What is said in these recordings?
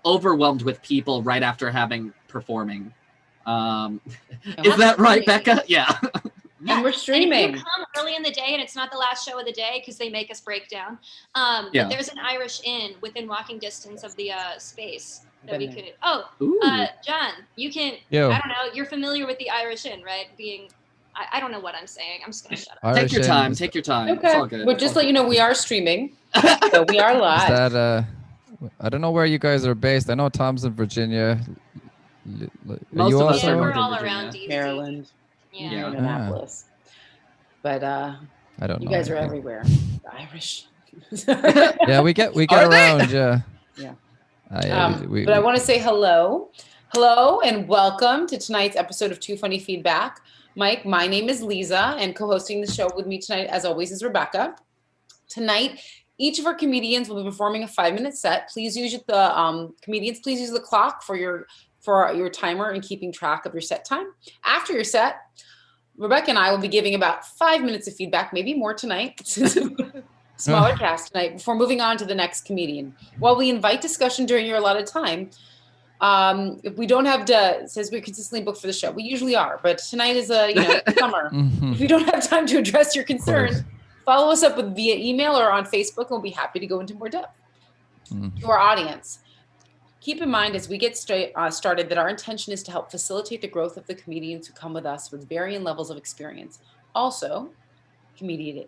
overwhelmed with people right after having performing. Is that right, Becca? Yeah. And we're streaming. And if you come early in the day and it's not the last show of the day because they make us break down, but there's an Irish inn within walking distance of the space that we could. John, you can. I don't know. You're familiar with the Irish inn, right? I don't know what I'm saying. I'm just gonna shut up. Take your time. Take your time. Okay. It's all good. But just let you know, we are streaming. So we are live. Is that, I don't know where you guys are based. I know Tom's in Virginia. Most of us Yeah, are we're in all Virginia. around DC. Maryland. Yeah. Minneapolis. But I don't know. you guys are everywhere. The Irish. Yeah, we get around. Yeah. Yeah. But I want to say hello. Hello and welcome to tonight's episode of Too Funny Feedback. Mike, my name is Lisa, and co-hosting the show with me tonight, as always, is Rebecca. Tonight, each of our comedians will be performing a 5-minute set. Please use comedians. Please use the clock for your timer and keeping track of your set time. After your set, Rebecca and I will be giving about 5 minutes of feedback, maybe more tonight. Smaller cast tonight before moving on to the next comedian. While we invite discussion during your allotted time, if we don't have says we're consistently booked for the show, we usually are, but tonight is summer. If we don't have time to address your concerns, follow us up via email or on Facebook, and we'll be happy to go into more depth. To our audience, keep in mind as we get started that our intention is to help facilitate the growth of the comedians who come with us with varying levels of experience. Also, comedy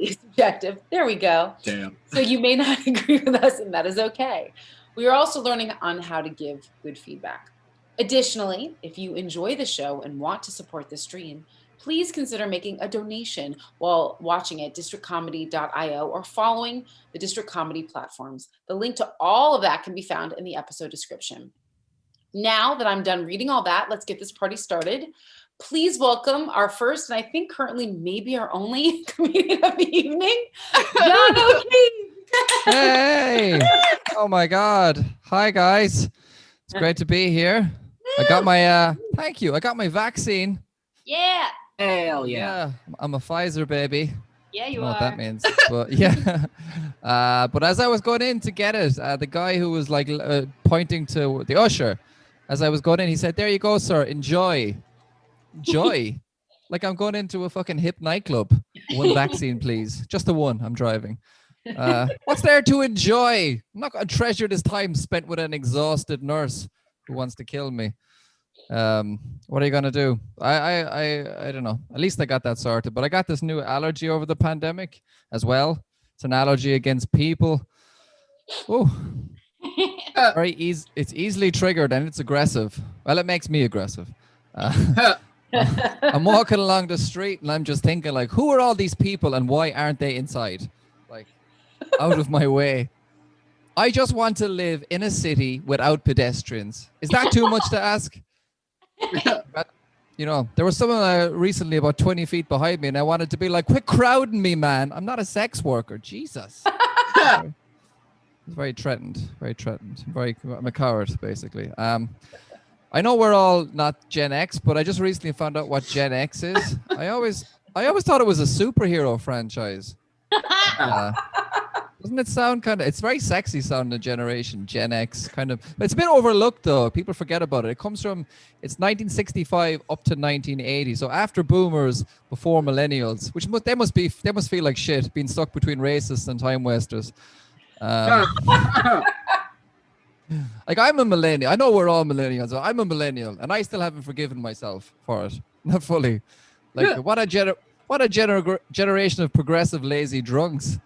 is subjective. There we go. Damn. So you may not agree with us, and that is okay. We are also learning on how to give good feedback. Additionally, if you enjoy the show and want to support the stream, please consider making a donation while watching at districtcomedy.io or following the District Comedy platforms. The link to all of that can be found in the episode description. Now that I'm done reading all that, let's get this party started. Please welcome our first, and I think currently maybe our only comedian of the evening, John O'Keefe. Hey! Oh my God! Hi guys, it's great to be here. I got my thank you. I got my vaccine. Yeah. Hell yeah. I'm a Pfizer baby. Yeah, you I don't know are. what that means, but yeah. But as I was going in to get it, the guy who was like pointing to the usher, as I was going in, he said, "There you go, sir. Enjoy." Like I'm going into a fucking hip nightclub. One vaccine, please. Just the one. I'm driving. What's there to enjoy? I'm not going to treasure this time spent with an exhausted nurse who wants to kill me. What are you going to do? I don't know. At least I got that sorted. But I got this new allergy over the pandemic as well. It's an allergy against people. Oh, it's easily triggered and it's aggressive. Well, it makes me aggressive. I'm walking along the street and I'm just thinking like, who are all these people and why aren't they inside? Like, out of my way. I just want to live in a city without pedestrians. Is that too much to ask? But, there was someone recently about 20 feet behind me and I wanted to be like, quit crowding me, man. I'm not a sex worker. Jesus. I was very threatened. I'm a coward, basically. I know we're all not Gen X, but I just recently found out what Gen X is. I always thought it was a superhero franchise. Doesn't it sound it's very sexy sounding generation, Gen X, kind of. But it's a bit overlooked though. People forget about it. It's 1965 up to 1980. So after boomers, before millennials, which they must feel like shit being stuck between racists and time wasters. Like I'm a millennial. I know we're all millennials. So I'm a millennial, and I still haven't forgiven myself for it. Not fully. Like what a generation of progressive lazy drunks.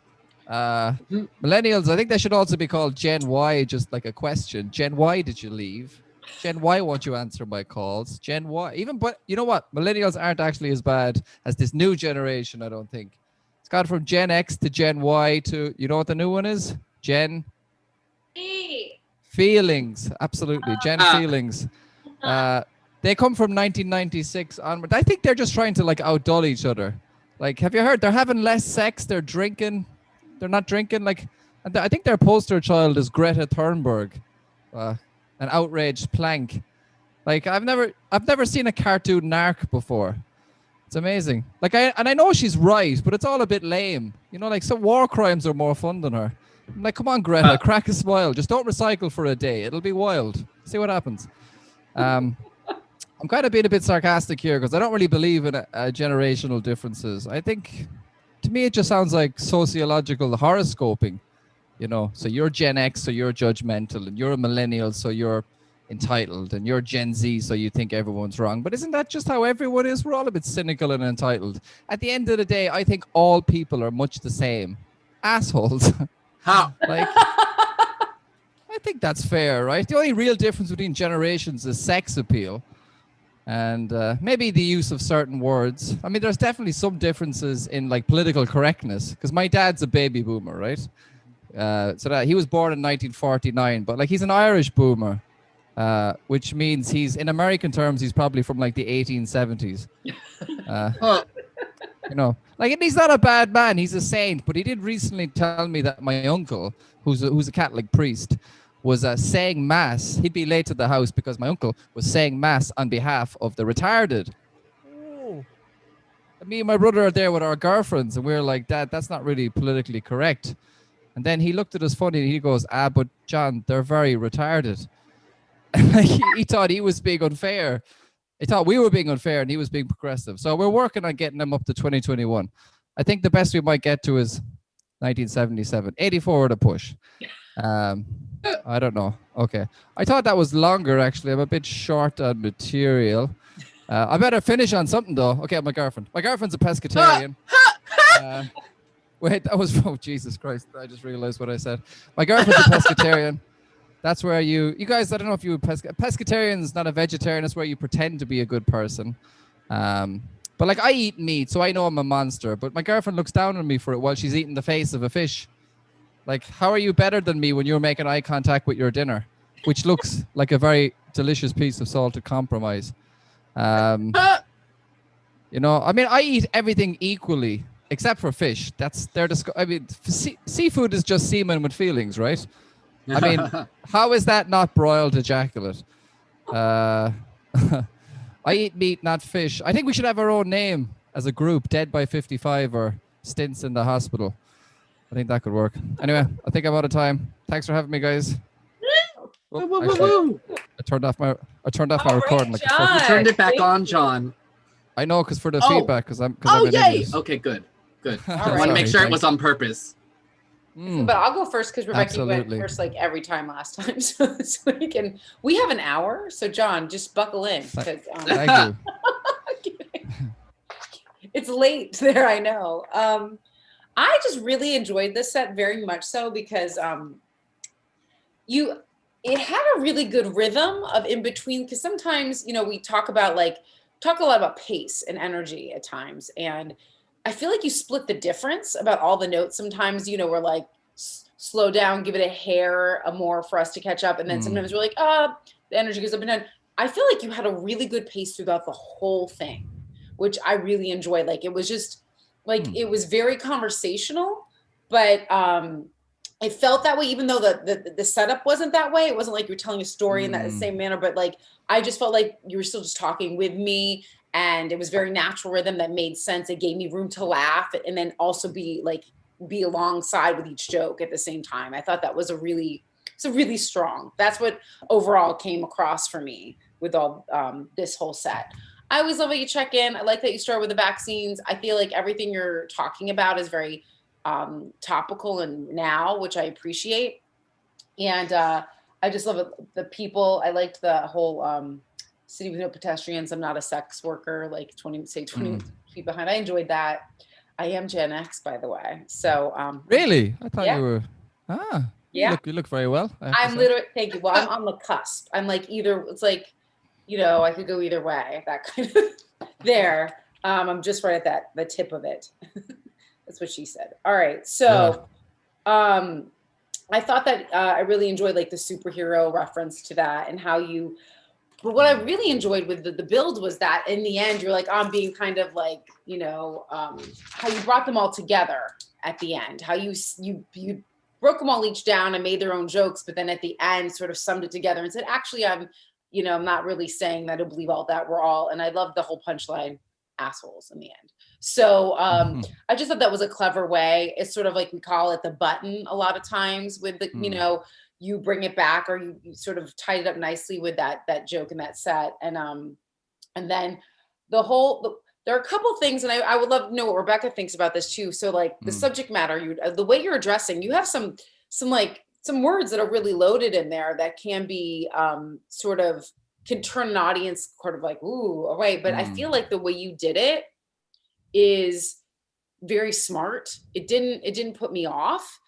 Millennials. I think they should also be called Gen Y. Just like a question. Gen Y, did you leave? Gen Y, won't you answer my calls? Gen Y. But you know what? Millennials aren't actually as bad as this new generation. I don't think. It's gone from Gen X to Gen Y to what the new one is? Gen Feelings, absolutely. Gen Feelings. They come from 1996 onward. I think they're just trying to outdull each other. Like, have you heard? They're having less sex. They're drinking. They're not drinking. I think their poster child is Greta Thunberg, an outraged plank. Like, I've never seen a cartoon narc before. It's amazing. I know she's right, but it's all a bit lame. Some war crimes are more fun than her. I'm like, come on, Greta, crack a smile. Just don't recycle for a day. It'll be wild. See what happens. I'm kind of being a bit sarcastic here because I don't really believe in generational differences. I think, to me, it just sounds like sociological horoscoping. You know, so you're Gen X, so you're judgmental, and you're a millennial, so you're entitled, and you're Gen Z, so you think everyone's wrong. But isn't that just how everyone is? We're all a bit cynical and entitled. At the end of the day, I think all people are much the same. Assholes. How? Like, I think that's fair, right? The only real difference between generations is sex appeal and maybe the use of certain words. I mean, there's definitely some differences in like political correctness because my dad's a baby boomer, right? So that he was born in 1949, but like he's an Irish boomer, which means he's, in American terms, he's probably from like the 1870s. You know, like, and he's not a bad man. He's a saint. But he did recently tell me that my uncle, who's a Catholic priest, was saying mass. He'd be late to the house because my uncle was saying mass on behalf of the retarded. Oh. And me and my brother are there with our girlfriends, and we're like, Dad, that's not really politically correct. And then he looked at us funny and he goes, but John, they're very retarded. He thought he was being unfair. He thought we were being unfair and he was being progressive. So we're working on getting them up to 2021. I think the best we might get to is 1977. 84 at a push. I don't know. Okay. I thought that was longer, actually. I'm a bit short on material. I better finish on something, though. Okay, my girlfriend. My girlfriend's a pescatarian. Wait, that was, oh, Jesus Christ. I just realized what I said. My girlfriend's a pescatarian. That's where you guys, I don't know if you pescatarian is not a vegetarian. It's where you pretend to be a good person. But like, I eat meat, so I know I'm a monster. But my girlfriend looks down on me for it while she's eating the face of a fish. Like, how are you better than me when you're making eye contact with your dinner, which looks like a very delicious piece of salted compromise? You know, I mean, I eat everything equally. Except for fish. That's their I mean, seafood is just semen with feelings, right? I mean, how is that not broiled ejaculate? I eat meat, not fish. I think we should have our own name as a group, Dead by 55 or Stints in the Hospital. I think that could work. Anyway, I think I'm out of time. Thanks for having me, guys. Oh, actually, I turned off my recording. Like, you turned it back on, John. I know, because for the feedback, because I'm yay! idiot. Okay, good. I want to make sure it was on purpose. But I'll go first because Rebecca, you went first like every time last time. So we have an hour. So John, just buckle in. Thank you. It's late there, I know. I just really enjoyed this set very much so because it had a really good rhythm of in between, because sometimes, you know, we talk a lot about pace and energy at times, and I feel like you split the difference about all the notes. Sometimes, you know, we're like, slow down, give it a hair more for us to catch up. And then sometimes we're like, the energy goes up and down. I feel like you had a really good pace throughout the whole thing, which I really enjoyed. Like, it was just like, it was very conversational, but it felt that way, even though the setup wasn't that way. It wasn't like you're telling a story in that same manner, but like, I just felt like you were still just talking with me. And it was very natural rhythm that made sense. It gave me room to laugh and then also be alongside with each joke at the same time. I thought that was really strong. That's what overall came across for me with all this whole set. I always love that you check in. I like that you start with the vaccines. I feel like everything you're talking about is very topical and now, which I appreciate. And I just love it. The people, I liked the whole city with no pedestrians. I'm not a sex worker, like 20 feet behind. I enjoyed that. I am Gen X, by the way. So really? I thought you were yeah. You look very well. I'm literally, thank you. Well, I'm on the cusp. I'm like it's like, you know, I could go either way, that kind of there. I'm just right at the tip of it. That's what she said. All right. So I thought that I really enjoyed like the superhero reference to that and how you. But what I really enjoyed with the build was that in the end, you're like, I'm being kind of like, you know, how you brought them all together at the end, how you broke them all each down and made their own jokes, but then at the end sort of summed it together and said, actually, I'm not really saying that I believe all that. We're all, and I love the whole punchline assholes in the end. So I just thought that was a clever way. It's sort of like we call it the button a lot of times with the, you know, you bring it back or you sort of tied it up nicely with that joke and that set. And then there are a couple things, and I would love to know what Rebecca thinks about this too. So like the subject matter, the way you're addressing, you have some words that are really loaded in there that can be can turn an audience sort of like, ooh, all right. But I feel like the way you did it is very smart. It didn't put me off,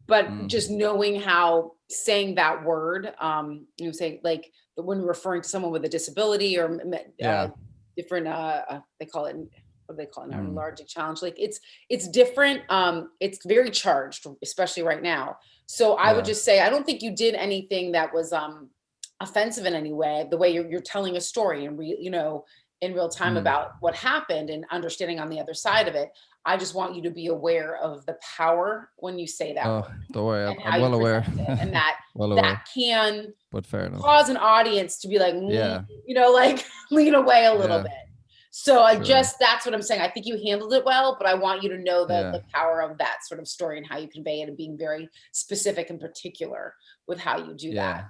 but just knowing how saying that word, say like when referring to someone with a disability or different, they call it, what do they call it now? Enlarging challenge. Like it's different. It's very charged, especially right now. So I would just say, I don't think you did anything that was offensive in any way. The way you're telling a story and in real time about what happened and understanding on the other side of it. I just want you to be aware of the power when you say that word. Don't worry, I'm well aware. And that that can but fair enough. Cause an audience to be like, like lean away a little bit. So that's what I'm saying. I think you handled it well, but I want you to know the power of that sort of story and how you convey it and being very specific and particular with how you do that.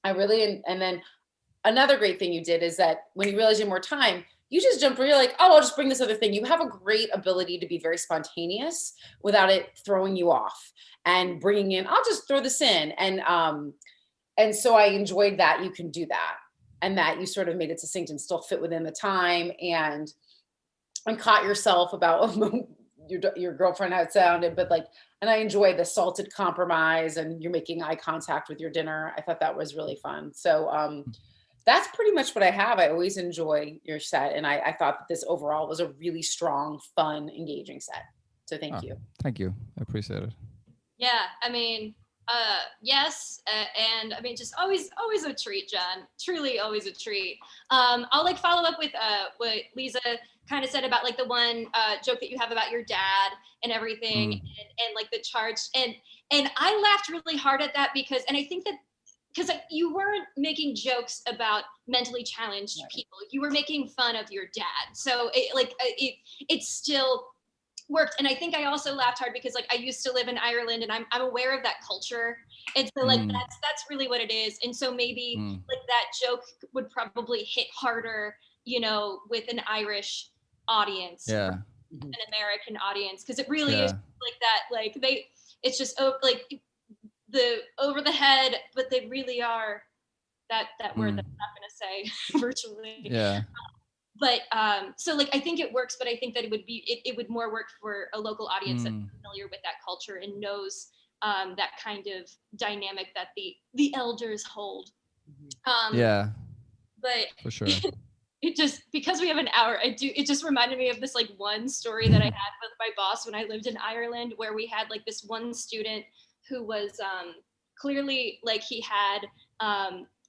I really, and then another great thing you did is that when you realize you have more time, you just jumped where you're like, oh, I'll just bring this other thing. You have a great ability to be very spontaneous without it throwing you off and bringing in, I'll just throw this in. And so I enjoyed that you can do that and that you sort of made it succinct and still fit within the time and caught yourself about your girlfriend, how it sounded, but like, and I enjoyed the salted compromise and you're making eye contact with your dinner. I thought that was really fun. So that's pretty much what I have. I always enjoy your set. And I thought that this overall was a really strong, fun, engaging set. So thank you. Thank you. I appreciate it. Yeah, I mean, yes. And I mean, just always a treat, John. Truly always a treat. I'll like follow up with what Lisa kind of said about like the one joke that you have about your dad and everything and like the charge. And I laughed really hard at that because I think that because you weren't making jokes about mentally challenged people. You were making fun of your dad. So it still worked. And I think I also laughed hard because like I used to live in Ireland and I'm aware of that culture. And so like that's really what it is. And so maybe like that joke would probably hit harder, with an Irish audience, an American audience, because it really is like that. Like it's just like the over the head, but they really are that word that I'm not going to say virtually. Yeah. But so like I think it works, but I think that it would more work for a local audience that's familiar with that culture and knows that kind of dynamic that the elders hold. But for sure. It just, because we have an hour, it just reminded me of this like one story that I had with my boss when I lived in Ireland, where we had like this one student who was clearly like he had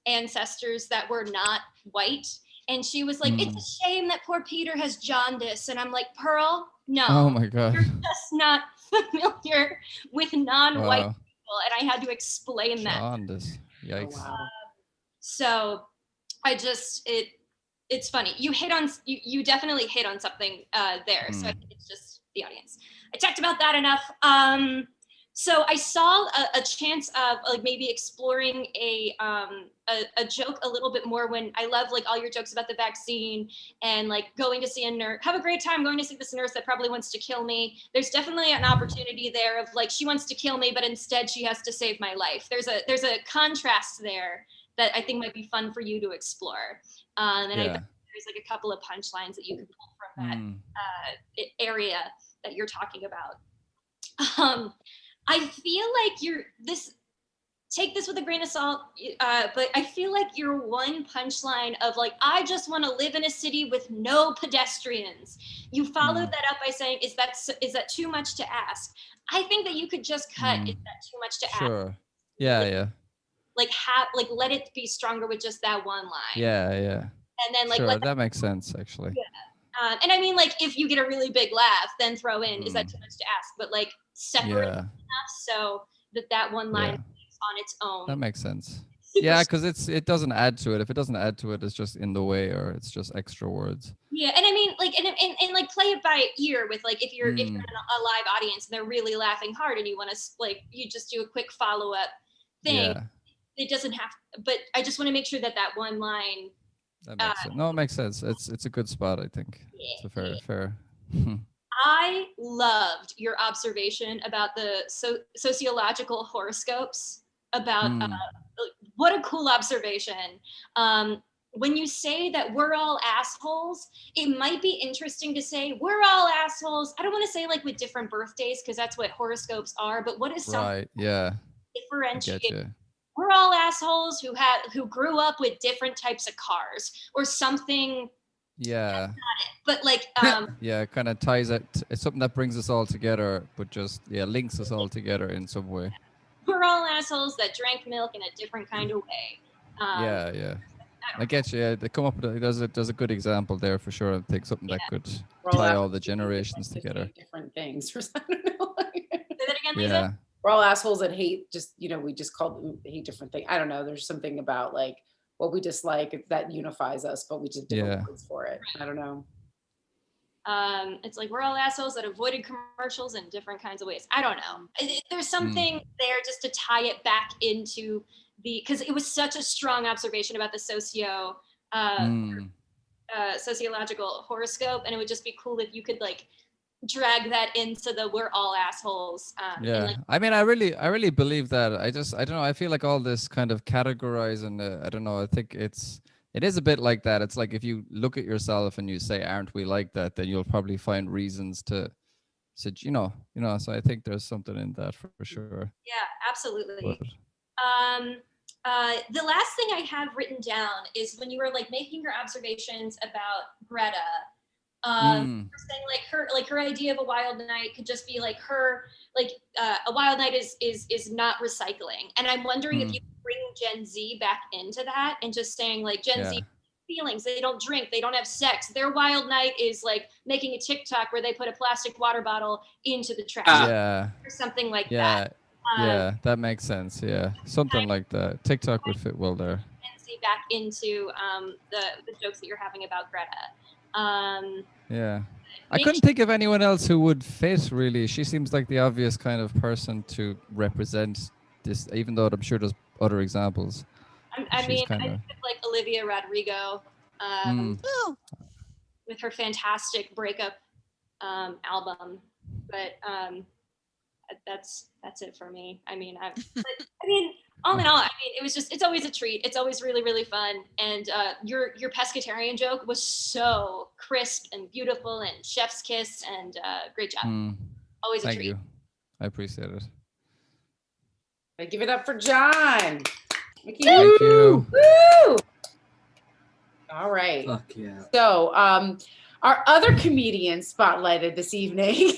ancestors that were not white. And she was like, it's a shame that poor Peter has jaundice. And I'm like, Pearl, no. Oh my God. You're just not familiar with non-white people. And I had to explain that. Jaundice. Yikes. Oh, wow. So I just, it's funny. You definitely hit on something there. So I think it's just the audience. I talked about that enough. So I saw a chance of like maybe exploring a joke a little bit more when I love like all your jokes about the vaccine and like going to see a nurse, have a great time going to see this nurse that probably wants to kill me. There's definitely an opportunity there of like, she wants to kill me, but instead she has to save my life. There's a contrast there that I think might be fun for you to explore. I think there's like a couple of punchlines that you can pull from that area that you're talking about. I feel like take this with a grain of salt, but I feel like your one punchline of like, I just want to live in a city with no pedestrians. You followed that up by saying, is that too much to ask? I think that you could just cut, is that too much to ask? Sure. Yeah. Like let it be stronger with just that one line. Yeah. And then like, sure, that makes sense actually. Yeah. And I mean, like, if you get a really big laugh, then throw in, is that too much to ask? But like separate enough so that one line is on its own. That makes sense. Yeah, because it doesn't add to it. If it doesn't add to it, it's just in the way or it's just extra words. Yeah, and I mean, like, and like, play it by ear with, like, if you're in a live audience and they're really laughing hard and you want to, like, you just do a quick follow-up thing. Yeah. It doesn't have, but I just want to make sure that one line. That makes sense. No, it makes sense. It's a good spot, I think. Yeah, it's a fair. I loved your observation about the sociological horoscopes about what a cool observation. When you say that we're all assholes, it might be interesting to say we're all assholes. I don't want to say like with different birthdays because that's what horoscopes are, but what is something differentiate? We're all assholes who grew up with different types of cars or something. Yeah. But like yeah, it kind of ties it. It's something that brings us all together, but just links us all together in some way. We're all assholes that drank milk in a different kind of way. Yeah. I get you. Yeah, they come up with there's a good example there for sure. I think something that could tie all the generations together. Different things. I don't know. Say that again, Lisa. Yeah. We're all assholes that hate just, we just call them hate different things. I don't know. There's something about like what we dislike that unifies us, but we just different words for it. I don't know. It's like we're all assholes that avoided commercials in different kinds of ways. I don't know. There's something there just to tie it back into because it was such a strong observation about the sociological horoscope, and it would just be cool if you could like drag that into the we're all assholes. I mean, I really believe that. I don't know. I feel like all this kind of categorizing. I don't know. I think it is a bit like that. It's like if you look at yourself and you say, "Aren't we like that?" Then you'll probably find reasons to, so I think there's something in that for sure. Yeah, absolutely. The last thing I have written down is when you were like making your observations about Greta. Saying like her idea of a wild night could just be like her a wild night is not recycling, and I'm wondering if you bring Gen Z back into that and just saying like Gen Z feelings, they don't drink, they don't have sex, their wild night is like making a TikTok where they put a plastic water bottle into the trash or something like that. That makes sense. Yeah, something like that. TikTok would fit well there. Gen Z back into the jokes that you're having about Greta. I couldn't think of anyone else who would fit really. She seems like the obvious kind of person to represent this, even though I'm sure there's other examples. I think like Olivia Rodrigo with her fantastic breakup album, but that's it for me. I mean, all in all, I mean, it's always a treat. It's always really, really fun. And your pescatarian joke was so crisp and beautiful and chef's kiss and great job. Always a treat. Thank you. I appreciate it. I give it up for John. Thank you. Woo! All right. Fuck yeah. So our other comedian spotlighted this evening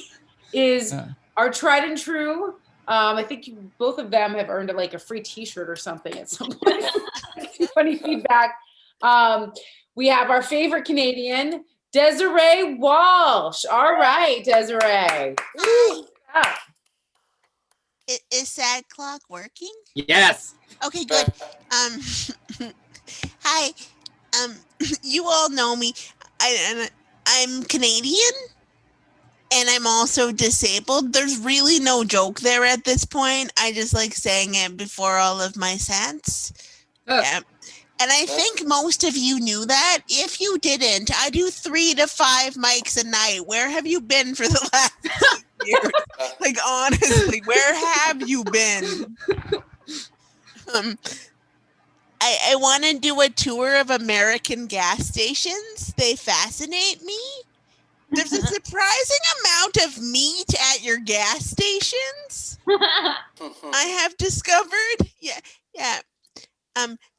is our tried and true. I think both of them have earned a free T-shirt or something at some point. Funny feedback. We have our favorite Canadian, Desiree Walsh. All right, Desiree. Hi. Is Sad Clock working? Yes. Okay, good. Hi. You all know me. I'm Canadian. And I'm also disabled. There's really no joke there at this point. I just like saying it before all of my sets. Yeah. And I think most of you knew that. If you didn't, I do 3 to 5 mics a night. Where have you been for the last years? Like, honestly, where have you been? I want to do a tour of American gas stations. They fascinate me. There's a surprising amount of meat at your gas stations. I have discovered. Yeah.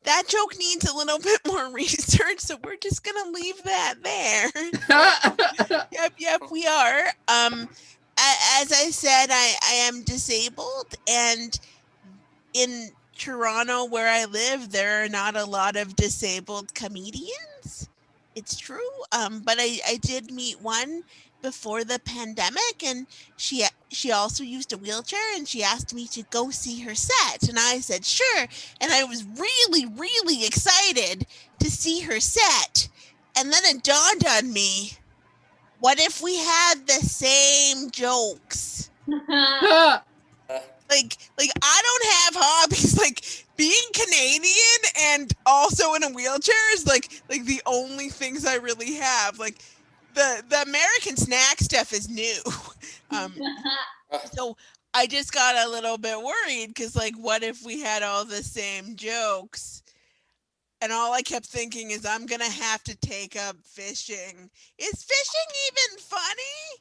That joke needs a little bit more research, so we're just gonna leave that there. Yep, we are. As I said, I am disabled, and in Toronto, where I live, there are not a lot of disabled comedians. It's true, but I did meet one before the pandemic, and she also used a wheelchair, and she asked me to go see her set, and I said sure, and I was really, really excited to see her set, And then it dawned on me, what if we had the same jokes? Like I don't have hobbies. Like being Canadian and also in a wheelchair is like the only things I really have. Like the American snack stuff is new. So I just got a little bit worried because like, what if we had all the same jokes? And all I kept thinking is I'm gonna have to take up fishing. Is fishing even funny?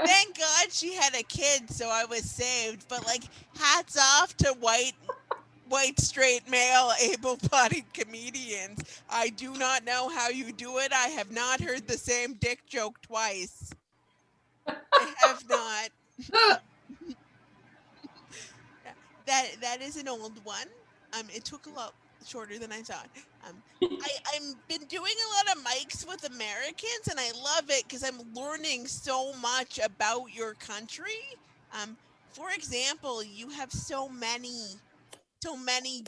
Thank God she had a kid, so I was saved. But like, hats off to white straight male able-bodied comedians. I do not know how you do it. I have not heard the same dick joke twice. I have not. That is an old one. It took a lot shorter than I thought. I've been doing a lot of mics with Americans, and I love it because I'm learning so much about your country. For example, you have so many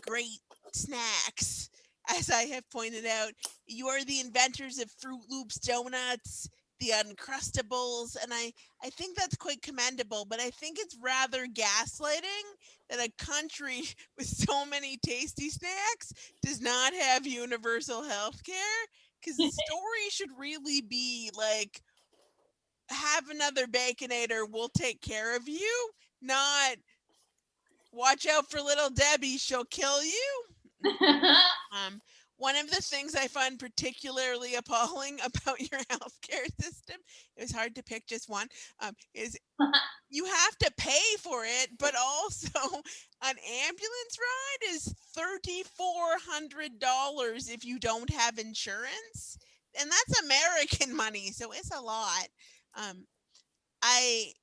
great snacks. As I have pointed out, you are the inventors of Fruit Loops donuts, the Uncrustables, and I think that's quite commendable, but I think it's rather gaslighting that a country with so many tasty snacks does not have universal health care, because the story should really be like, have another Baconator, we'll take care of you, not watch out for little Debbie, she'll kill you. One of the things I find particularly appalling about your healthcare system, it was hard to pick just one, is you have to pay for it, but also an ambulance ride is $3,400 if you don't have insurance. And that's American money, so it's a lot. I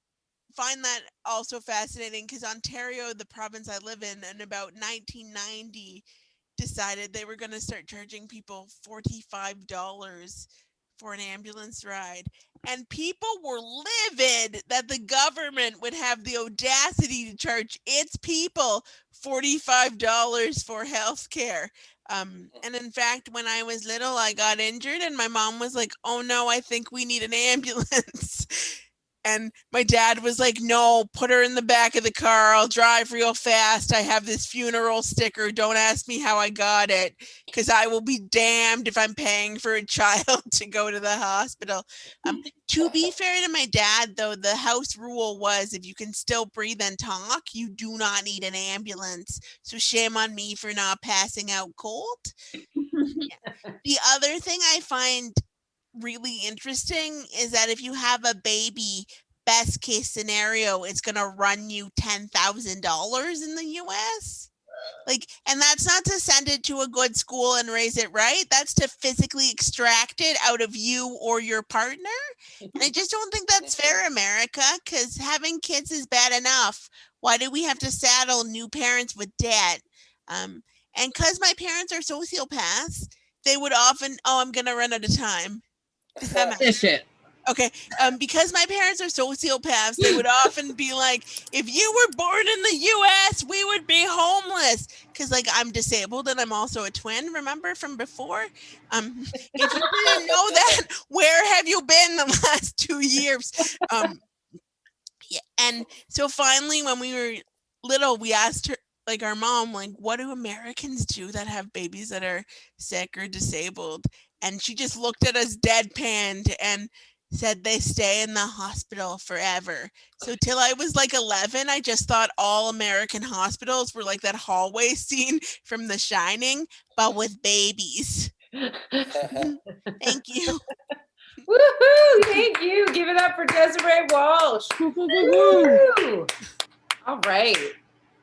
find that also fascinating because Ontario, the province I live in about 1990, decided they were going to start charging people $45 for an ambulance ride. And people were livid that the government would have the audacity to charge its people $45 for health care. And in fact, when I was little, I got injured and my mom was like, oh no, I think we need an ambulance. And my dad was like, no, put her in the back of the car. I'll drive real fast. I have this funeral sticker. Don't ask me how I got it, because I will be damned if I'm paying for a child to go to the hospital. To be fair to my dad, though, the house rule was if you can still breathe and talk, you do not need an ambulance. So shame on me for not passing out cold. The other thing I find really interesting is that if you have a baby, best case scenario, it's going to run you $10,000 in the US. Like, and that's not to send it to a good school and raise it right. That's to physically extract it out of you or your partner. And I just don't think that's fair, America, because having kids is bad enough. Why do we have to saddle new parents with debt? And because my parents are sociopaths, they would often, I'm going to run out of time. Fish it. Okay. Because my parents are sociopaths, they would often be like, if you were born in the US, we would be homeless. Because like I'm disabled and I'm also a twin, remember from before? If you didn't know that, where have you been the last 2 years? Yeah. And so finally, when we were little, we asked her, like our mom, like, what do Americans do that have babies that are sick or disabled? And she just looked at us deadpanned and said they stay in the hospital forever. So till I was like 11, I just thought all American hospitals were like that hallway scene from The Shining, but with babies. Thank you. Woohoo! Thank you. Give it up for Desiree Walsh. Woo! All right.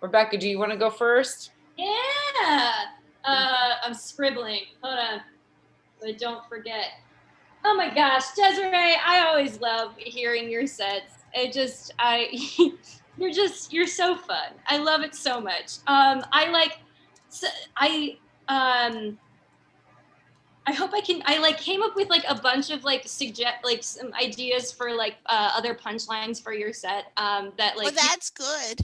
Rebecca, do you want to go first? Yeah. I'm scribbling. Hold on. But don't forget. Oh my gosh, Desiree, I always love hearing your sets. You're so fun. I love it so much. I came up with like a bunch of like some ideas for like other punchlines for your set that like. Well, that's good.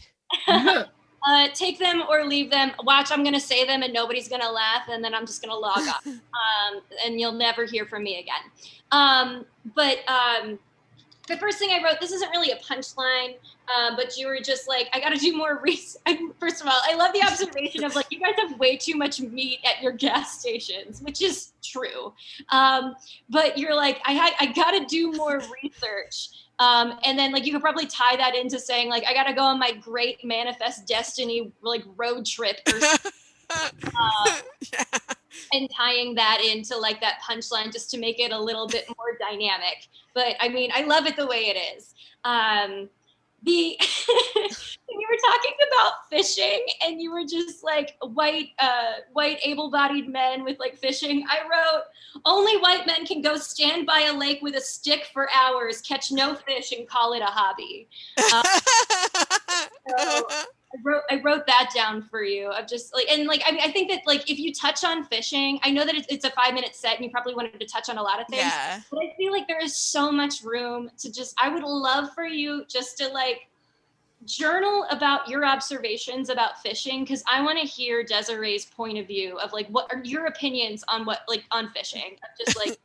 Take them or leave them. Watch, I'm gonna say them and nobody's gonna laugh, and then I'm just gonna log off. And you'll never hear from me again. But the first thing I wrote, this isn't really a punchline, but you were just like, I gotta do more research. First of all, I love the observation of like, you guys have way too much meat at your gas stations, which is true. But you're like, I gotta do more research. And then like, you could probably tie that into saying like, I gotta go on my great manifest destiny, like road trip or something. And tying that into like that punchline just to make it a little bit more dynamic. But I mean, I love it the way it is. When you were talking about fishing and you were just like white able-bodied men with like fishing, I wrote, only white men can go stand by a lake with a stick for hours, catch no fish and call it a hobby. So I wrote that down for you. Of just like, and like, I mean, I think that like, if you touch on fishing, I know that it's a 5-minute set and you probably wanted to touch on a lot of things, but I feel like there is so much room to just, I would love for you just to like journal about your observations about fishing. Cause I want to hear Desiree's point of view of like, what are your opinions on what, like on fishing? Just like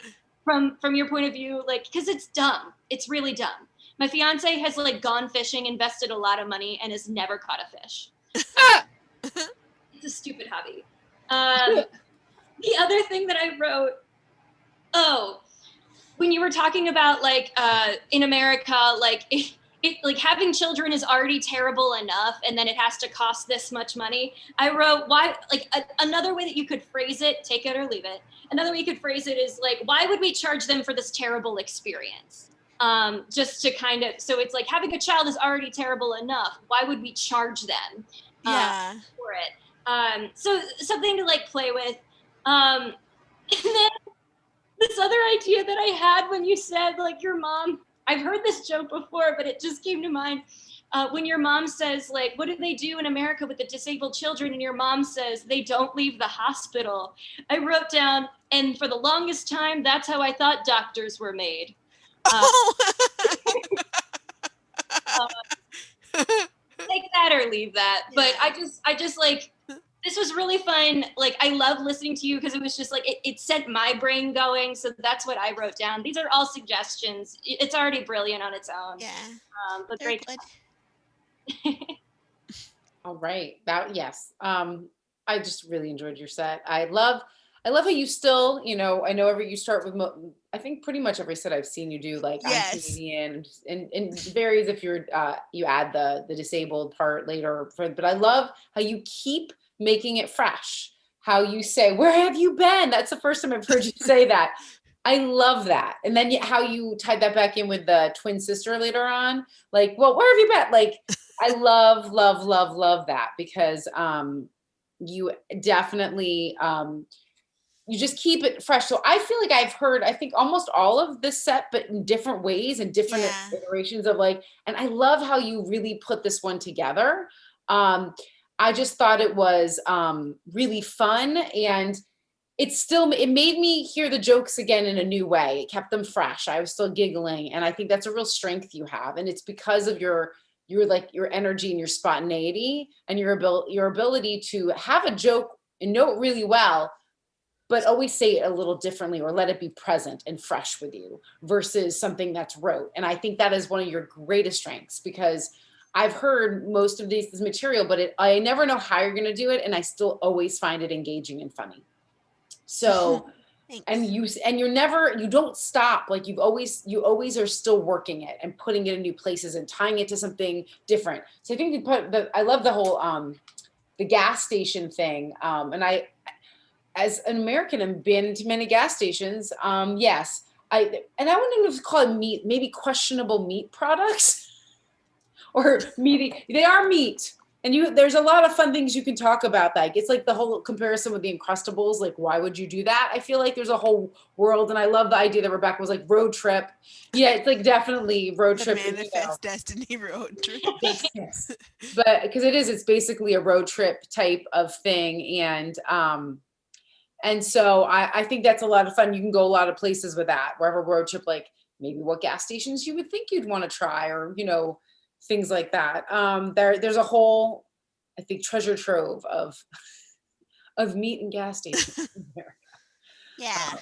from your point of view, like, cause it's dumb. It's really dumb. My fiance has like gone fishing, invested a lot of money, and has never caught a fish. It's a stupid hobby. The other thing that I wrote, when you were talking about like in America, like it like having children is already terrible enough, and then it has to cost this much money. I wrote why like another way that you could phrase it, take it or leave it. Another way you could phrase it is like, why would we charge them for this terrible experience? Just to kind of, so it's like having a child is already terrible enough. Why would we charge them for it? So something to like play with. And then this other idea that I had when you said like your mom, I've heard this joke before, but it just came to mind. When your mom says like, what do they do in America with the disabled children? And your mom says, they don't leave the hospital. I wrote down, and for the longest time, that's how I thought doctors were made. Take that or leave that. But I just like, this was really fun. Like, I love listening to you because it was just like, it sent my brain going. So that's what I wrote down. These are all suggestions. It's already brilliant on its own. Yeah. But great. All right. Yes. I just really enjoyed your set. I love how you still, you know, I know you start with, I think pretty much every set I've seen you do, like I'm Canadian, and it varies if you're, you add the disabled part later, but I love how you keep making it fresh. How you say, where have you been? That's the first time I've heard you say that. I love that. And then how you tied that back in with the twin sister later on, like, well, where have you been? Like, I love that because you definitely, you just keep it fresh. So I feel like I've heard, I think almost all of this set, but in different ways and different iterations of like, and I love how you really put this one together. I just thought it was really fun, and it made me hear the jokes again in a new way. It kept them fresh. I was still giggling. And I think that's a real strength you have. And it's because of your energy and your spontaneity and your ability to have a joke and know it really well, but always say it a little differently or let it be present and fresh with you versus something that's rote. And I think that is one of your greatest strengths, because I've heard most of this material, but I never know how you're going to do it. And I still always find it engaging and funny. So, and you don't stop. Like you always are still working it and putting it in new places and tying it to something different. So I think I love the whole, the gas station thing. And I, as an American, have been to many gas stations. Yes. I wouldn't even call it meat, maybe questionable meat products or meaty. They are meat. And there's a lot of fun things you can talk about. Like it's like the whole comparison with the Uncrustables. Like, why would you do that? I feel like there's a whole world, and I love the idea that Rebecca was like road trip. Yeah, it's like definitely road trip. Manifest destiny road trip. Yes. But because it's basically a road trip type of thing, and so I think that's a lot of fun. You can go a lot of places with that. Wherever road trip, like maybe what gas stations you would think you'd want to try, or things like that. There's a whole, I think, treasure trove of meat and gas stations in America. Yeah.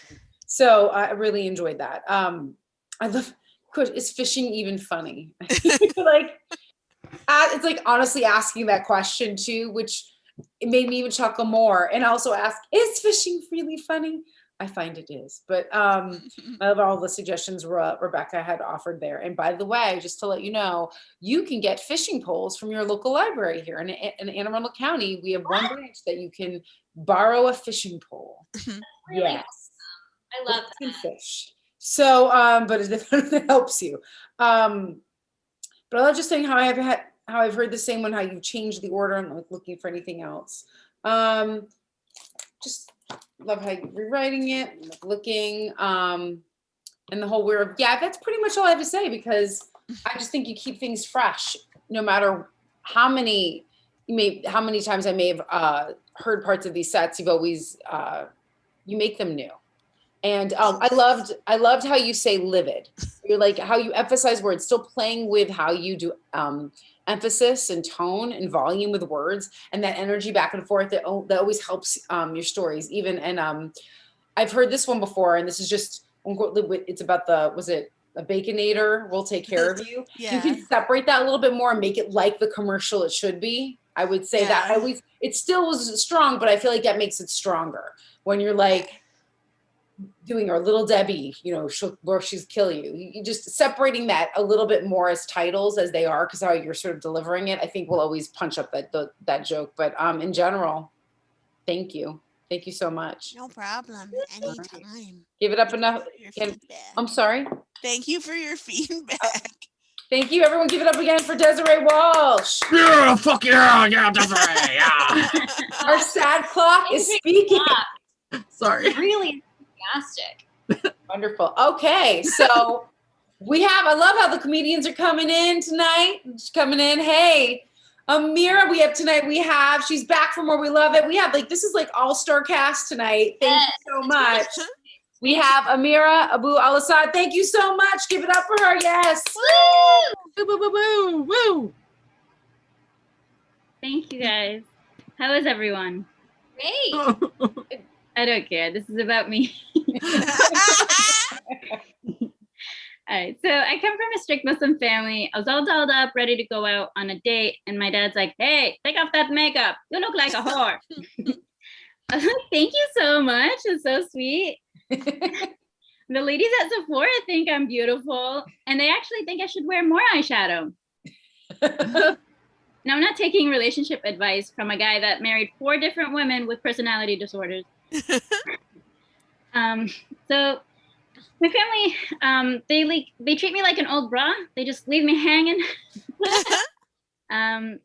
So I really enjoyed that. I love, of course, is fishing even funny? Like, it's like honestly asking that question too, which it made me even chuckle more. And also ask, is fishing really funny? I find it is, but I love all the suggestions Rebecca had offered there. And by the way, just to let you know, you can get fishing poles from your local library here in Anne Arundel County. We have one branch that you can borrow a fishing pole. Really Yes, awesome. I love that. that. Fish. So, but it helps you. But I was just saying how I've heard the same one, how you've changed the order. I'm like looking for anything else. Just love how you're rewriting it, looking, and the whole weird. Yeah, that's pretty much all I have to say, because I just think you keep things fresh, no matter how many times I may have heard parts of these sets. You've always you make them new. And I loved how you say livid. You're like how you emphasize words, still playing with how you do emphasis and tone and volume with words, and that energy back and forth that always helps your stories. Even, and I've heard this one before, and this is just, it's about was it a Baconator will take care of you. Yeah. You can separate that a little bit more and make it like the commercial it should be. I would say that it still was strong, but I feel like that makes it stronger when you're like doing our Little Debbie, she's kill you. You just separating that a little bit more as titles as they are, because how you're sort of delivering it, I think will always punch up that joke. But in general, thank you so much. No problem. Anytime. Right. Give it up enough. I'm sorry. Thank you for your feedback. Thank you, everyone. Give it up again for Desiree Walsh. Yeah, fuck yeah, Desiree, yeah. Our sad clock is speaking. Sorry. Really enthusiastic. Wonderful. Okay, so I love how the comedians are coming in tonight. Hey, Amira, she's back from Where We Love It. We have this is all-star cast tonight. Thank you so much. We have Amira Abu Al-Assad. Thank you so much. Give it up for her. Yes. Woo! Woo, woo, woo, woo. Thank you, guys. How is everyone? Great. I don't care. This is about me. All right. So I come from a strict Muslim family. I was all dolled up, ready to go out on a date. And my dad's like, hey, take off that makeup. You look like a whore. I was like, thank you so much. It's so sweet. The ladies at Sephora think I'm beautiful. And they actually think I should wear more eyeshadow. Now, I'm not taking relationship advice from a guy that married 4 different women with personality disorders. So my family, they treat me like an old bra. They just leave me hanging. The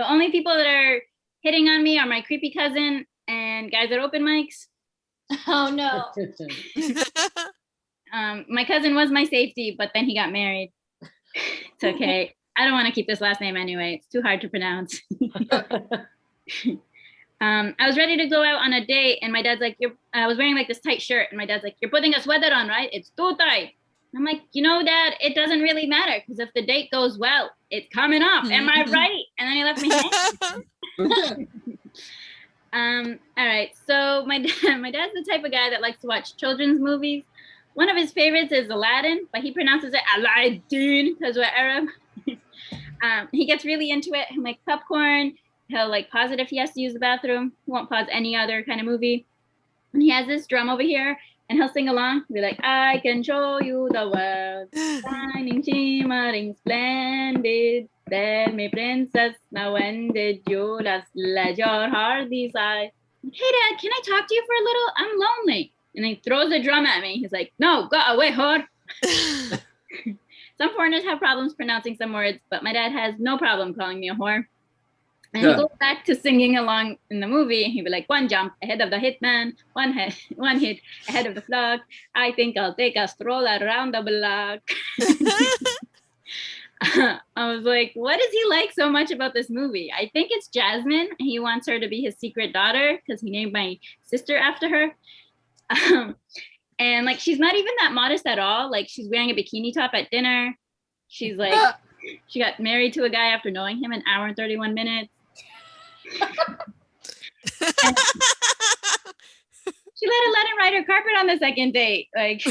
only people that are hitting on me are my creepy cousin and guys at open mics. Oh no. My cousin was my safety, but then he got married. It's okay. I don't want to keep this last name anyway. It's too hard to pronounce. I was ready to go out on a date, and my dad's like, I was wearing this tight shirt, and my dad's like, you're putting a sweater on, right? It's too tight. I'm like, Dad, it doesn't really matter, because if the date goes well, it's coming off. Am I right? And then he left me hanging. All right. So my dad's the type of guy that likes to watch children's movies. One of his favorites is Aladdin, but he pronounces it Aladdin because we're Arab. He gets really into it. He'll make popcorn. He'll pause it if he has to use the bathroom. He won't pause any other kind of movie. And he has this drum over here, and he'll sing along. He'll be like, I can show you the world, shining, shimmering, splendid. Tell me, princess, now when did you last let your heart decide? Hey, Dad, can I talk to you for a little? I'm lonely. And he throws the drum at me. He's like, no, go away, whore. Some foreigners have problems pronouncing some words, but my dad has no problem calling me a whore. And he goes back to singing along in the movie. He'd be like, one jump ahead of the hitman, one hit ahead of the flock. I think I'll take a stroll around the block. I was like, what does he like so much about this movie? I think it's Jasmine. He wants her to be his secret daughter because he named my sister after her. And she's not even that modest at all. She's wearing a bikini top at dinner. She's she got married to a guy after knowing him an hour and 31 minutes. She let Aladdin ride her carpet on the second date. Like,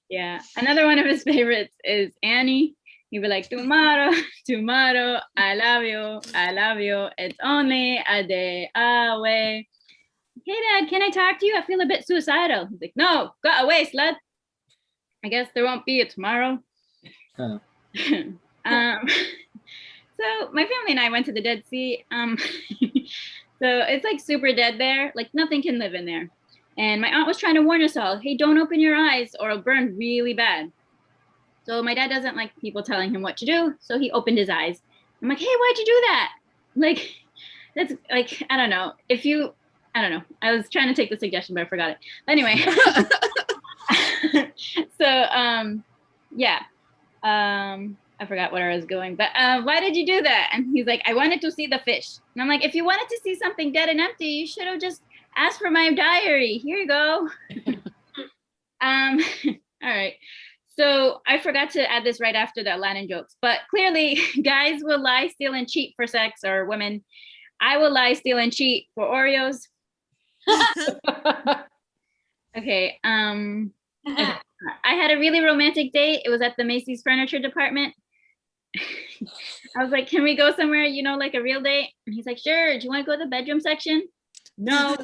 yeah. Another one of his favorites is Annie. He'd be like, tomorrow, tomorrow, I love you, it's only a day away. Hey, Dad, can I talk to you? I feel a bit suicidal. He's like, no, go away, slut. I guess there won't be a tomorrow. Oh. So my family and I went to the Dead Sea. So it's like super dead there. Like nothing can live in there. And my aunt was trying to warn us all, hey, don't open your eyes or it'll burn really bad. So my dad doesn't like people telling him what to do. So he opened his eyes. I'm like, hey, why'd you do that? Like, that's like, I don't know. I don't know. I was trying to take the suggestion, but I forgot it. But anyway. So, yeah. I forgot where I was going, but why did you do that? And he's like, I wanted to see the fish. And I'm like, if you wanted to see something dead and empty, you should have just asked for my diary. Here you go. All right. So I forgot to add this right after the Aladdin jokes, but clearly guys will lie, steal, and cheat for sex, or women. I will lie, steal, and cheat for Oreos. Okay. I had a really romantic date. It was at the Macy's furniture department. I was like, can we go somewhere, like a real date? And he's like, sure. Do you want to go to the bedroom section? No,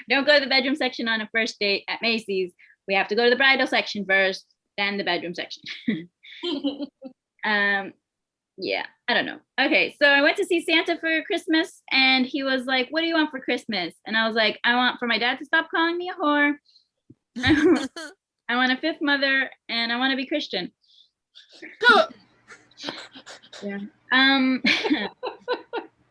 don't go to the bedroom section on a first date at Macy's. We have to go to the bridal section first, then the bedroom section. Yeah, I don't know. Okay, so I went to see Santa for Christmas and he was like, what do you want for Christmas? And I was like, I want for my dad to stop calling me a whore. I want a fifth mother and I want to be Christian. Yeah. I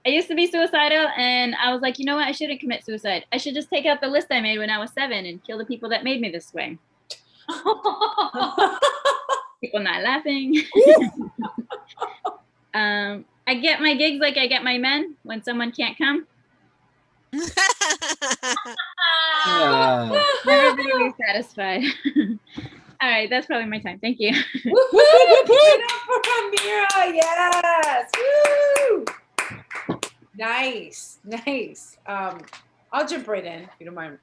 used to be suicidal and I was like, you know what? I shouldn't commit suicide. I should just take out the list I made when I was 7 and kill the people that made me this way. People not laughing. I get my gigs like I get my men when someone can't come. Never really satisfied. All right, that's probably my time. Thank you. Woo-hoo! Give it up for Amira. Yes. Woo! Nice. I'll jump right in if you don't mind.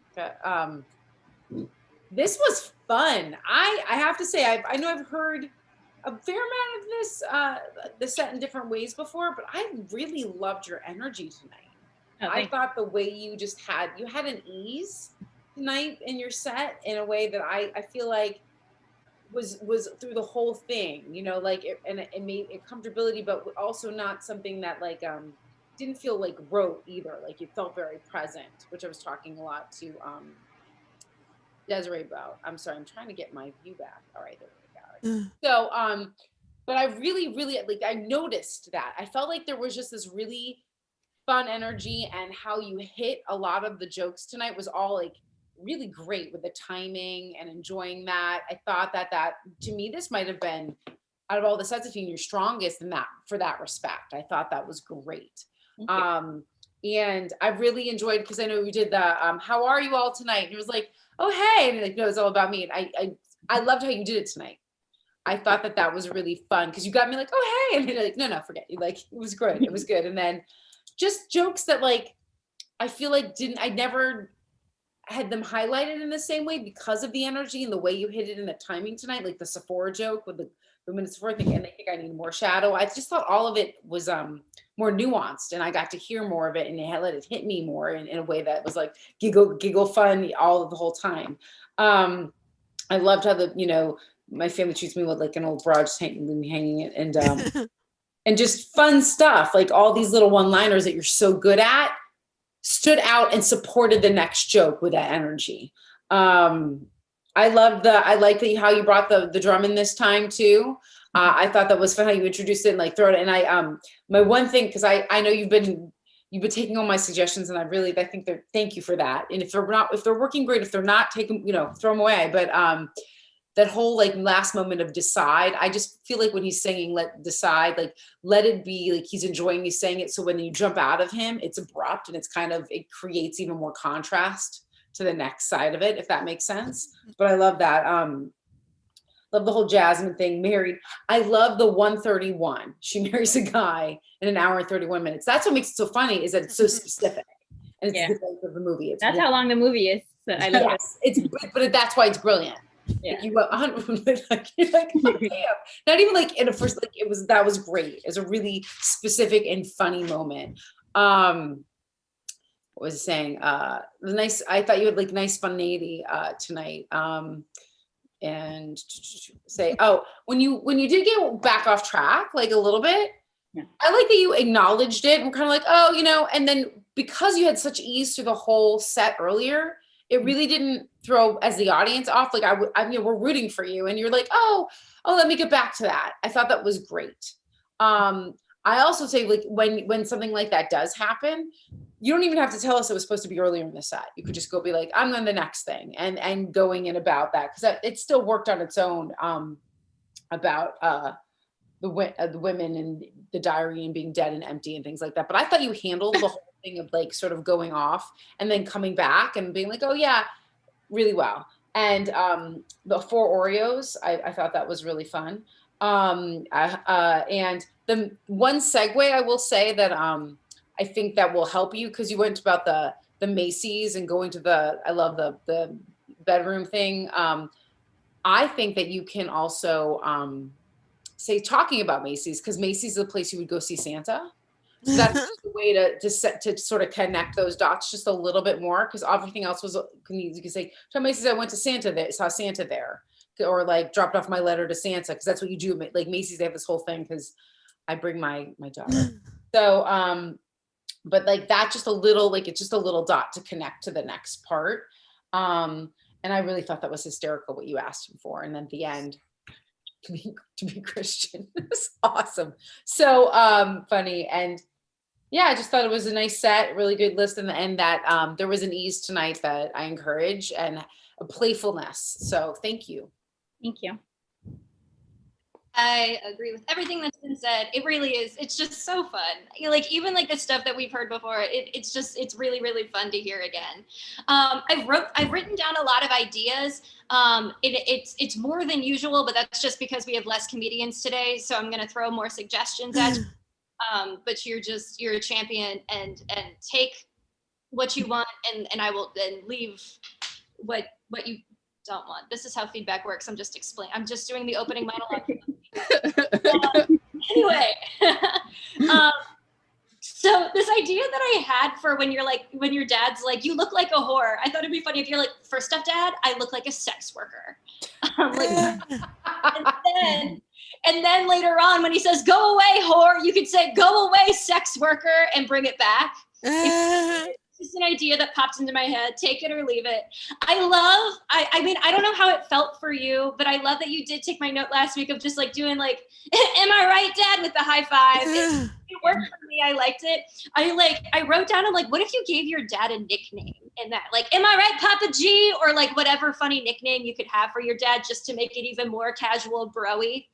This was fun. I have to say, I know I've heard a fair amount of this set in different ways before, but I really loved your energy tonight. Oh, I thought the way you had an ease tonight in your set in a way that I feel like was through the whole thing, like it made it comfortability, but also not something that like didn't feel like rote either. Like you felt very present, which I was talking a lot to Desiree about. I'm sorry, I'm trying to get my view back. All right, there we go. So but I really like I noticed that. I felt like there was just this really fun energy, and how you hit a lot of the jokes tonight was all like really great with the timing and enjoying that. I thought that to me, this might have been out of all the sets of you, your strongest in that, for that respect. I thought that was great. And I really enjoyed, because I know we did the how are you all tonight? And it was like, oh hey, and like, no, it's all about me. And I loved how you did it tonight. I thought that was really fun, because you got me like, oh hey, and then like, no, forget you. Like, it was great. It was good. And then just jokes that like I feel like I never had them highlighted in the same way because of the energy and the way you hit it in the timing tonight, like the Sephora joke with the women Sephora thing, and they think I need more shadow. I just thought all of it was more nuanced, and I got to hear more of it, and they had let it hit me more in a way that was like giggle fun all of the whole time. I loved how my family treats me with like an old broad just hanging it, and and just fun stuff, like all these little one-liners that you're so good at stood out and supported the next joke with that energy. I like how you brought the drum in this time too. I thought that was fun how you introduced it and like throw it. And my one thing, because I know you've been taking all my suggestions, and I think thank you for that. And if they're working great, if they're not, take them, throw them away. But that whole like last moment of decide, I just feel like when he's singing let it be, like he's enjoying me saying it. So when you jump out of him, it's abrupt, and it creates even more contrast to the next side of it, if that makes sense. But I love that. Love the whole Jasmine thing. Married. I love the 1:31. She marries a guy in an hour and 31 minutes. That's what makes it so funny, is that it's so specific. And it's the length of the movie. That's how long the movie is. So I love it. But that's why it's brilliant. Yeah. Like you went 100, you're like, oh, damn. Not even like in a first, like that was great. It was a really specific and funny moment. What was I saying? I thought you had like nice spontaneity tonight. And say, when you did get back off track, like a little bit, I like that you acknowledged it and kind of like, and then because you had such ease through the whole set earlier, it really didn't throw as the audience off. Like we're rooting for you, and you're like, oh, let me get back to that. I thought that was great. I also say, like, when something like that does happen, you don't even have to tell us it was supposed to be earlier in the set. You could just go be like, I'm on the next thing, and going in about that, because it still worked on its own, about the women and the diary and being dead and empty and things like that. But I thought you handled the whole thing of like sort of going off and then coming back and being like, oh yeah, really well. And the 4 Oreos, I thought that was really fun. And the one segue I will say that I think that will help you, because you went about the Macy's and going to I love the bedroom thing. I think that you can also say, talking about Macy's, because Macy's is the place you would go see Santa. So that's a way to sort of connect those dots just a little bit more, because everything else was, you can say, to Macy's, I went to Santa there, saw Santa there, or like dropped off my letter to Santa, because that's what you do. Like Macy's, they have this whole thing, because I bring my daughter. So, but like that, just a little, like it's just a little dot to connect to the next part. And I really thought that was hysterical what you asked him for. And then at the end, to be Christian. It was awesome. So funny. And yeah, I just thought it was a nice set, really good list. And that there was an ease tonight that I encourage, and a playfulness. So thank you. Thank you. I agree with everything that's been said. It really is. It's just so fun. Like, even like the stuff that we've heard before, it's really, really fun to hear again. I've written down a lot of ideas. It's more than usual, but that's just because we have less comedians today. So I'm going to throw more suggestions at you. But you're a champion, and take what you want, and I will then leave what you don't want. This is how feedback works. I'm just doing the opening monologue. Anyway, so this idea that I had for when your dad's like, you look like a whore. I thought it'd be funny if you're like, first off, Dad, I look like a sex worker. And then later on, when he says, go away, whore, you could say, go away, sex worker, and bring it back. It's just an idea that popped into my head. Take it or leave it. I mean, I don't know how it felt for you, but I love that you did take my note last week of just like doing like, am I right, Dad, with the high five. It worked for me. I liked it. I wrote down, I'm like, what if you gave your dad a nickname in that? Like, am I right, Papa G? Or like whatever funny nickname you could have for your dad, just to make it even more casual, bro-y.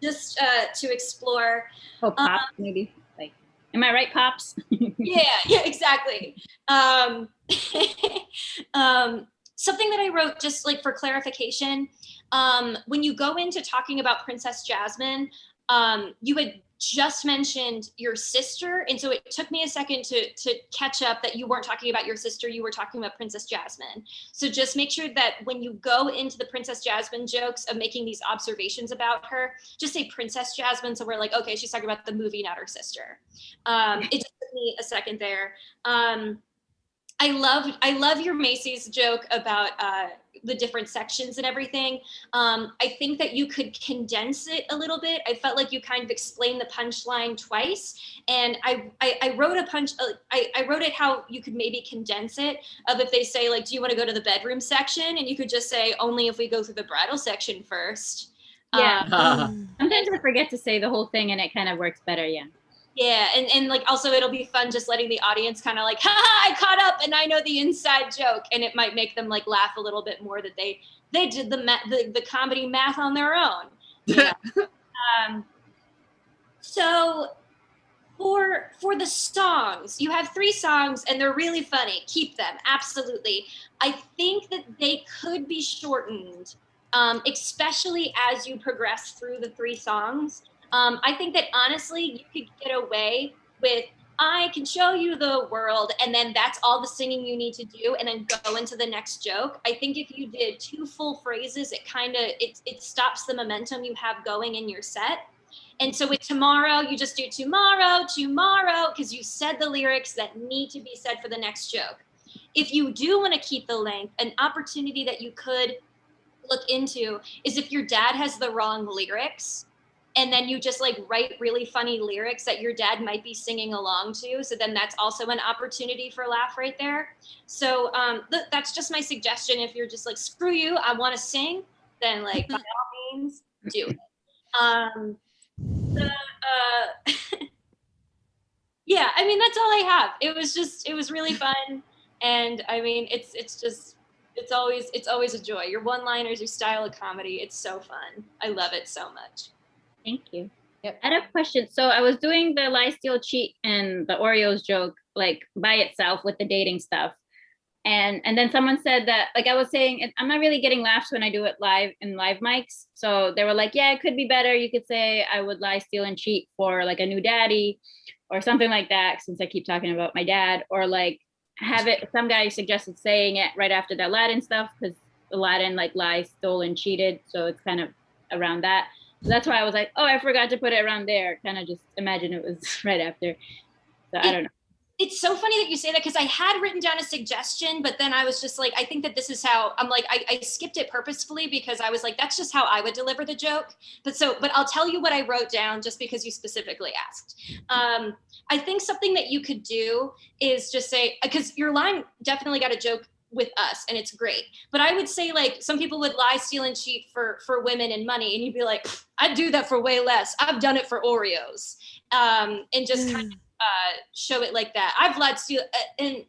Just to explore. Oh, Pop, maybe. Am I right, Pops? yeah, exactly. Something that I wrote just like for clarification, when you go into talking about Princess Jasmine, you had just mentioned your sister. And so it took me a second to catch up that you weren't talking about your sister, you were talking about Princess Jasmine. So just make sure that when you go into the Princess Jasmine jokes of making these observations about her, just say Princess Jasmine. So we're like, okay, she's talking about the movie, not her sister. It just took me a second there. I love your Macy's joke about the different sections and everything. I think that you could condense it a little bit. I felt like you kind of explained the punchline twice, and I wrote I wrote it how you could maybe condense it. Of if they say like, do you want to go to the bedroom section, and you could just say, only if we go through the bridal section first. Yeah. Sometimes I forget to say the whole thing, and it kind of works better. Yeah. Yeah, and like also it'll be fun just letting the audience kind of like, ha, I caught up and I know the inside joke, and it might make them like laugh a little bit more that they did the comedy math on their own. You know? So for the songs, you have 3 songs and they're really funny. Keep them, absolutely. I think that they could be shortened especially as you progress through the 3 songs. I think that honestly, you could get away with, I can show you the world, and then that's all the singing you need to do, and then go into the next joke. I think if you did 2 full phrases, it stops the momentum you have going in your set. And so with tomorrow, you just do tomorrow, because you said the lyrics that need to be said for the next joke. If you do want to keep the length, an opportunity that you could look into is if your dad has the wrong lyrics, and then you just like write really funny lyrics that your dad might be singing along to. So then that's also an opportunity for laugh right there. So that's just my suggestion. If you're just like, screw you, I want to sing, then like by all means, do it. Yeah, I mean, that's all I have. It was really fun. And I mean, it's always a joy. Your one-liners, your style of comedy, it's so fun. I love it so much. Thank you. Yep. I had a question. So I was doing the lie, steal, cheat and the Oreos joke like by itself with the dating stuff. And then someone said that, like I was saying, I'm not really getting laughs when I do it live in live mics. So they were like, yeah, it could be better. You could say I would lie, steal, and cheat for like a new daddy or something like that, since I keep talking about my dad, or like have it, some guy suggested saying it right after the Aladdin stuff, because Aladdin like lies, stole, and cheated. So it's kind of around that. So that's why I was like, oh, I forgot to put it around there. Kind of just imagine it was right after. So I don't know. It's so funny that you say that, because I had written down a suggestion, but then I was just like, I think that this is how, I'm like, I skipped it purposefully because I was like, that's just how I would deliver the joke. But I'll tell you what I wrote down just because you specifically asked. I think something that you could do is just say, because your line definitely got a joke with us and it's great, but I would say like some people would lie, steal, and cheat for women and money, and you'd be like, I'd do that for way less. I've done it for Oreos, and just kind of show it like that. I've lied, steal, and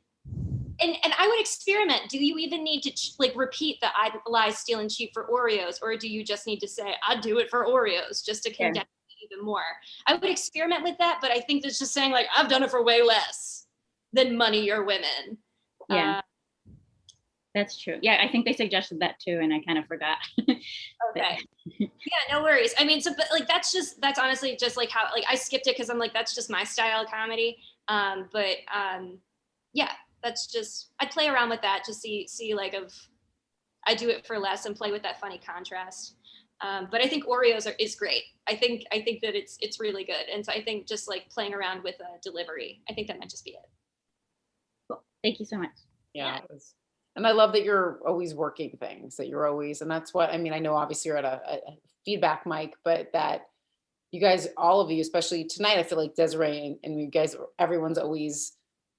I would experiment. Do you even need to like repeat the I lie, steal, and cheat for Oreos, or do you just need to say I'd do it for Oreos just to condense it even more? I would experiment with that, but I think that's just saying like I've done it for way less than money or women. Yeah. That's true. Yeah, I think they suggested that too, and I kind of forgot. Okay. Yeah, no worries. I mean, so but like that's honestly just like how like I skipped it because I'm like that's just my style of comedy. Yeah, that's just I'd play around with that to see like I do it for less and play with that funny contrast. But I think Oreos is great. I think that it's really good, and so I think just like playing around with delivery, I think that might just be it. Cool. Thank you so much. Yeah. And I love that you're always working things, that you're always, and that's what, I mean, I know obviously you're at a feedback mic, but that you guys, all of you, especially tonight, I feel like Desiree and you guys, everyone's always,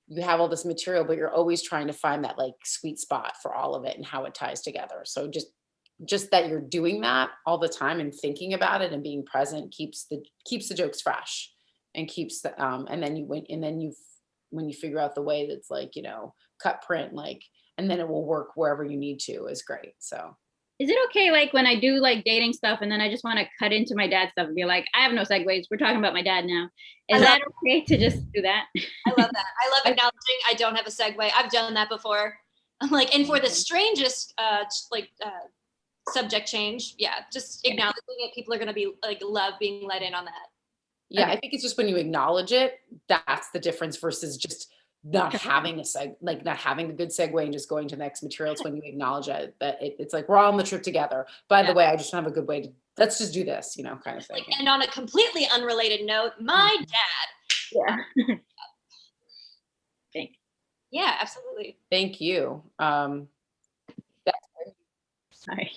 you have all this material, but you're always trying to find that like sweet spot for all of it and how it ties together. So just that you're doing that all the time and thinking about it and being present keeps the jokes fresh and keeps the, and then when you figure out the way that's like, you know, cut print, like, and then it will work wherever you need to is great. So is it okay, like when I do like dating stuff and then I just want to cut into my dad's stuff and be like, I have no segues, we're talking about my dad now. Is that okay to just do that? I love that. I love acknowledging I don't have a segue. I've done that before. I'm like, and for the strangest subject change, yeah, just acknowledging it. People are going to be like, love being let in on that. Yeah, okay. I think it's just when you acknowledge it, that's the difference versus just not having not having a good segue and just going to the next material. It's when you acknowledge it, that it's like we're all on the trip together. By the way, I just don't have a good way to, let's just do this, you know, kind of thing. Like, and on a completely unrelated note, my dad. Yeah. Thanks. Yeah, absolutely. Thank you. Sorry.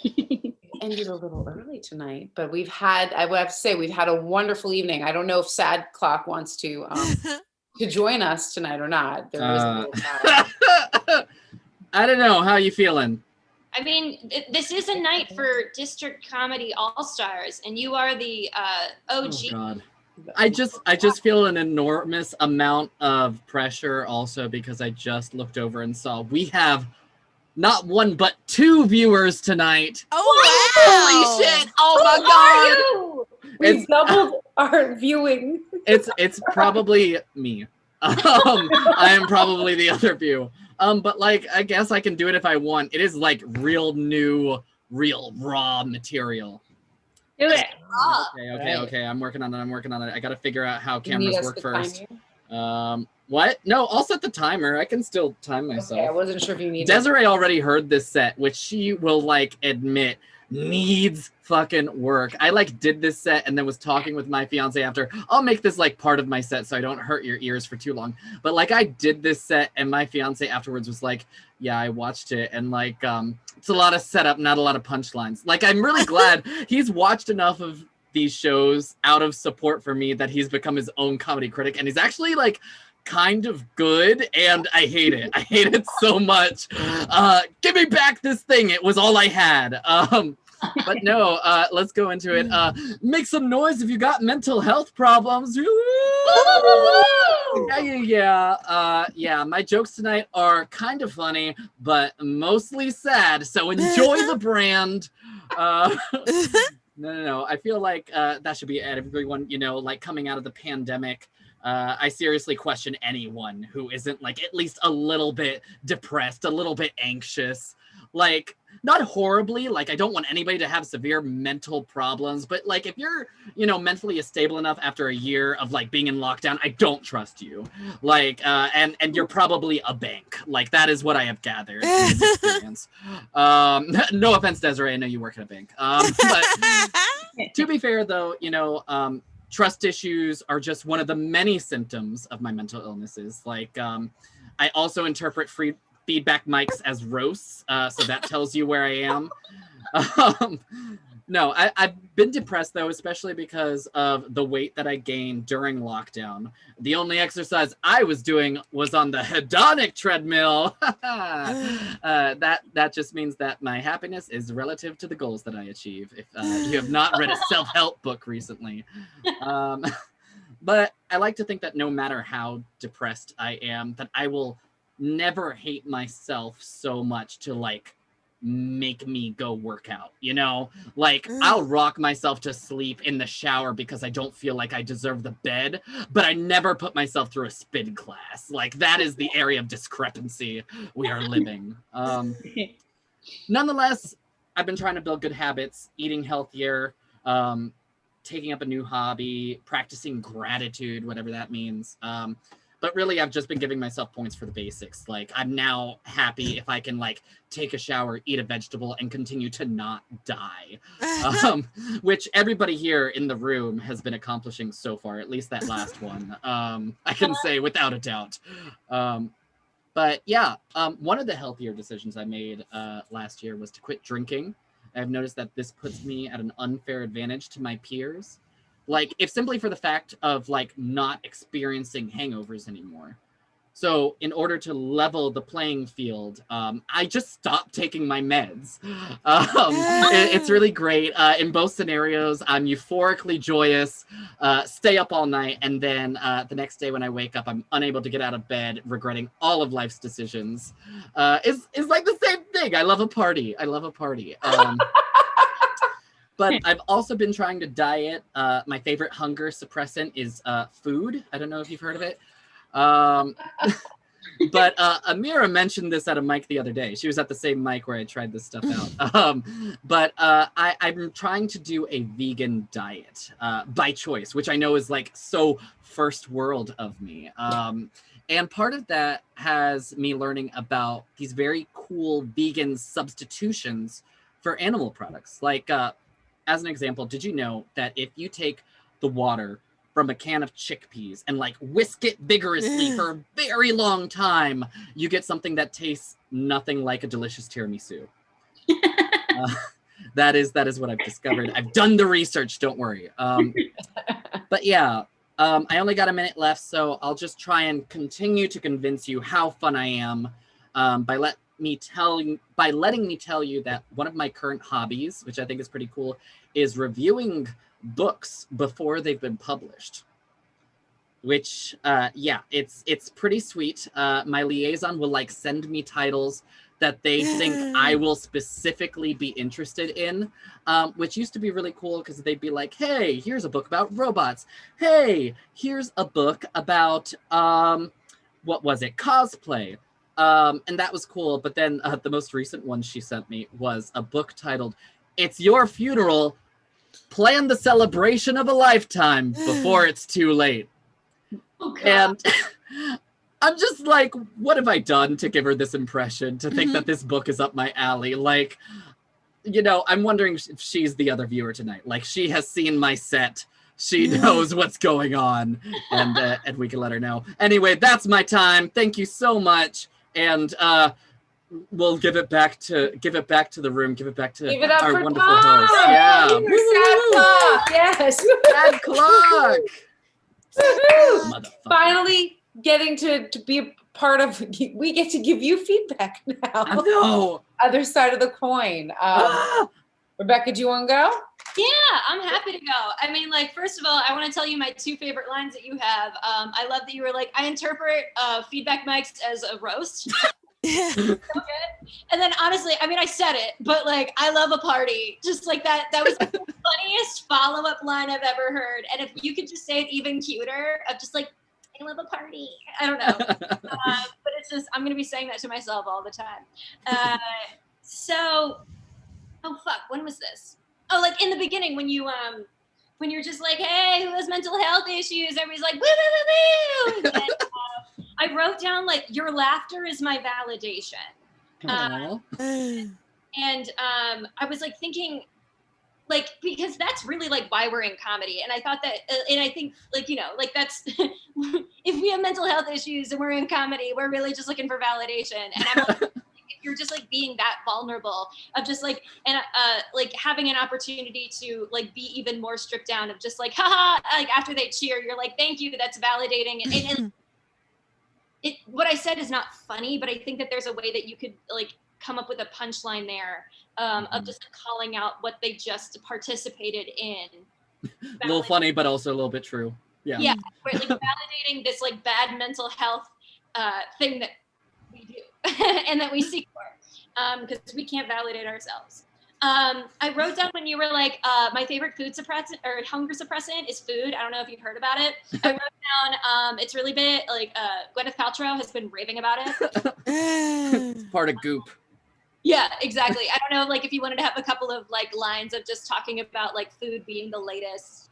Ended a little early tonight, but I would have to say, we've had a wonderful evening. I don't know if Sad Clock wants to join us tonight or not. There is a little I don't know. How are you feeling? I mean, this is a night for District Comedy All-Stars, and you are the OG. Oh God. I just feel an enormous amount of pressure also because I just looked over and saw we have not one but 2 viewers tonight. Oh wow. Holy shit! Oh my God! We've doubled our viewing. It's probably me. I am probably the other view. But like, I guess I can do it if I want. It is like real new real raw material. Do it. Okay. I'm working on it. I got to figure out how cameras work first. What? No, I'll set the timer. I can still time myself. Okay, I wasn't sure if you needed. Desiree already heard this set, which she will like admit needs fucking work. I like did this set and then was talking with my fiance after. I'll make this like part of my set so I don't hurt your ears for too long. But like I did this set and my fiance afterwards was like, yeah, I watched it and like it's a lot of setup, not a lot of punchlines. Like I'm really glad he's watched enough of these shows out of support for me that he's become his own comedy critic, and he's actually like kind of good, and I hate it. I hate it so much. Give me back this thing. It was all I had. But no, let's go into it. Make some noise if you got mental health problems. Yeah. My jokes tonight are kind of funny, but mostly sad. So enjoy the brand. No. I feel like that should be at everyone, like coming out of the pandemic. I seriously question anyone who isn't like at least a little bit depressed, a little bit anxious. Like, not horribly, like I don't want anybody to have severe mental problems, but like if you're, mentally stable enough after a year of like being in lockdown, I don't trust you. Like, and you're probably a bank. Like that is what I have gathered in this experience. No offense, Desiree, I know you work at a bank. But to be fair though, trust issues are just one of the many symptoms of my mental illnesses. Like, I also interpret feedback mics as roasts, so that tells you where I am. No, I've been depressed though, especially because of the weight that I gained during lockdown. The only exercise I was doing was on the hedonic treadmill. That just means that my happiness is relative to the goals that I achieve. If you have not read a self-help book recently. But I like to think that no matter how depressed I am, that I will never hate myself so much to like make me go work out, like I'll rock myself to sleep in the shower because I don't feel like I deserve the bed, but I never put myself through a spin class. Like that is the area of discrepancy we are living. Nonetheless, I've been trying to build good habits, eating healthier, taking up a new hobby, practicing gratitude, whatever that means. But really, I've just been giving myself points for the basics. Like, I'm now happy if I can, like, take a shower, eat a vegetable, and continue to not die. Which everybody here in the room has been accomplishing so far, at least that last one. I can say without a doubt. But yeah, one of the healthier decisions I made last year was to quit drinking. I've noticed that this puts me at an unfair advantage to my peers. Like, if simply for the fact of, like, not experiencing hangovers anymore. So, in order to level the playing field, I just stopped taking my meds. It's really great. In both scenarios, I'm euphorically joyous, stay up all night, and then the next day when I wake up, I'm unable to get out of bed, regretting all of life's decisions. It's like the same thing. I love a party. But I've also been trying to diet. My favorite hunger suppressant is food. I don't know if you've heard of it. But Amira mentioned this at a mic the other day. She was at the same mic where I tried this stuff out. But I'm trying to do a vegan diet by choice, which I know is like so first world of me. And part of that has me learning about these very cool vegan substitutions for animal products. Like, as an example, did you know that if you take the water from a can of chickpeas and like whisk it vigorously for a very long time, you get something that tastes nothing like a delicious tiramisu? That is what I've discovered. I've done the research, don't worry. But yeah, I only got a minute left, so I'll just try and continue to convince you how fun I am by letting me tell you that one of my current hobbies, which I think is pretty cool, is reviewing books before they've been published. Which, it's pretty sweet. My liaison will like send me titles that they think I will specifically be interested in, which used to be really cool because they'd be like, hey, here's a book about robots. Hey, here's a book about, cosplay. And that was cool. But then the most recent one she sent me was a book titled "It's Your Funeral. Plan the celebration of a lifetime before it's too late." Oh, God. And I'm just like, what have I done to give her this impression, to think that this book is up my alley? Like, you know, I'm wondering if she's the other viewer tonight. Like, she has seen my set. She knows what's going on, and we can let her know. Anyway, that's my time. Thank you so much. And we'll give it back to the room. Give it back to our wonderful Tom. host. Yeah. Sad clock. Yes. Sad clock. Finally getting to be a part of, we get to give you feedback now. No. Other side of the coin. Rebecca, do you want to go? Yeah, I'm happy to go. I mean, like, first of all, I want to tell you my 2 favorite lines that you have. I love that you were like, I interpret feedback mics as a roast. So good. And then honestly, I mean, I said it, but like, I love a party. Just like that was the funniest follow-up line I've ever heard. And if you could just say it even cuter, of just like, I love a party. I don't know. But it's just, I'm going to be saying that to myself all the time. So, oh fuck, when was this? Oh, like in the beginning when you're just like, hey, who has mental health issues? Everybody's like, woo, woo, woo, woo. And, I wrote down like, your laughter is my validation. And I was like thinking, like, because that's really like why we're in comedy. And I thought that, and I think like, you know, like that's, if we have mental health issues and we're in comedy, we're really just looking for validation. And I'm like, if you're just like being that vulnerable of just like, and like having an opportunity to like be even more stripped down of just like, haha, like after they cheer, you're like, thank you, that's validating. And what I said is not funny, but I think that there's a way that you could like come up with a punchline there of just calling out what they just participated in. A little funny, but also a little bit true. Yeah. Yeah, right, like validating this like bad mental health thing that we do and that we seek for, because we can't validate ourselves. I wrote down when you were like, my favorite food suppressant or hunger suppressant is food. I don't know if you've heard about it. I wrote down, it's really big, like Gwyneth Paltrow has been raving about it. It's part of Goop. Yeah, exactly. I don't know, like if you wanted to have a couple of like lines of just talking about like food being the latest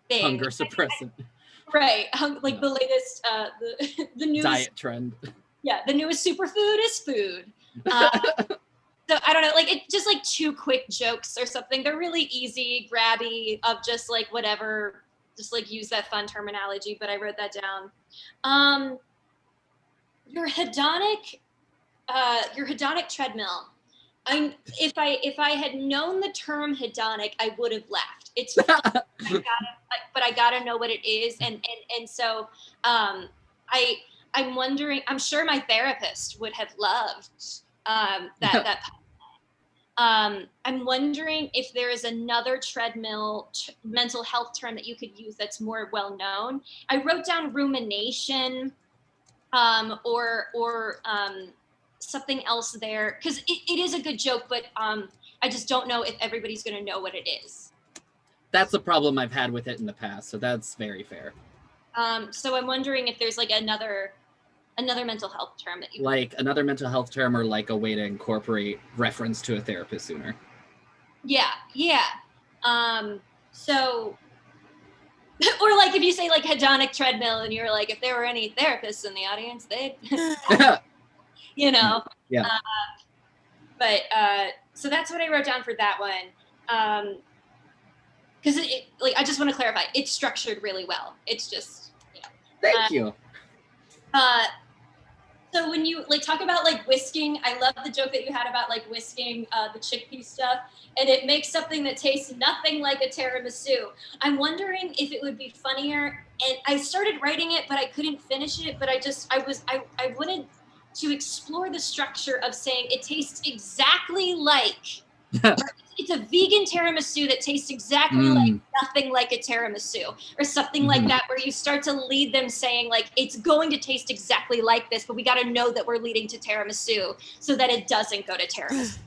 thing. Hunger suppressant. Right, like the latest, the newest diet trend. Yeah, the newest superfood is food. So I don't know, like it's just like 2 quick jokes or something. They're really easy, grabby, of just like whatever, just like use that fun terminology, but I wrote that down. Your hedonic treadmill. If I had known the term hedonic, I would have laughed. It's fun, but I gotta know what it is, and so I'm wondering. I'm sure my therapist would have loved that. I'm wondering if there is another treadmill mental health term that you could use that's more well known. I wrote down rumination, or something else there, because it is a good joke, but I just don't know if everybody's going to know what it is. That's a problem I've had with it in the past, so that's very fair. So I'm wondering if there's like another mental health term that you like another mental health term, or like a way to incorporate reference to a therapist sooner. Yeah. So, or like if you say like hedonic treadmill and you're like, if there were any therapists in the audience, they'd, you know. Yeah. But so that's what I wrote down for that one. Because like I just want to clarify, it's structured really well. It's just, you know. Thank you. So when you like talk about like whisking, I love the joke that you had about like whisking the chickpea stuff, and it makes something that tastes nothing like a tiramisu. I'm wondering if it would be funnier, and I started writing it, but I couldn't finish it. But I wanted to explore the structure of saying it tastes exactly like. It's a vegan tiramisu that tastes exactly like nothing like a tiramisu, or something like that, where you start to lead them saying like, it's going to taste exactly like this, but we got to know that we're leading to tiramisu so that it doesn't go to tiramisu.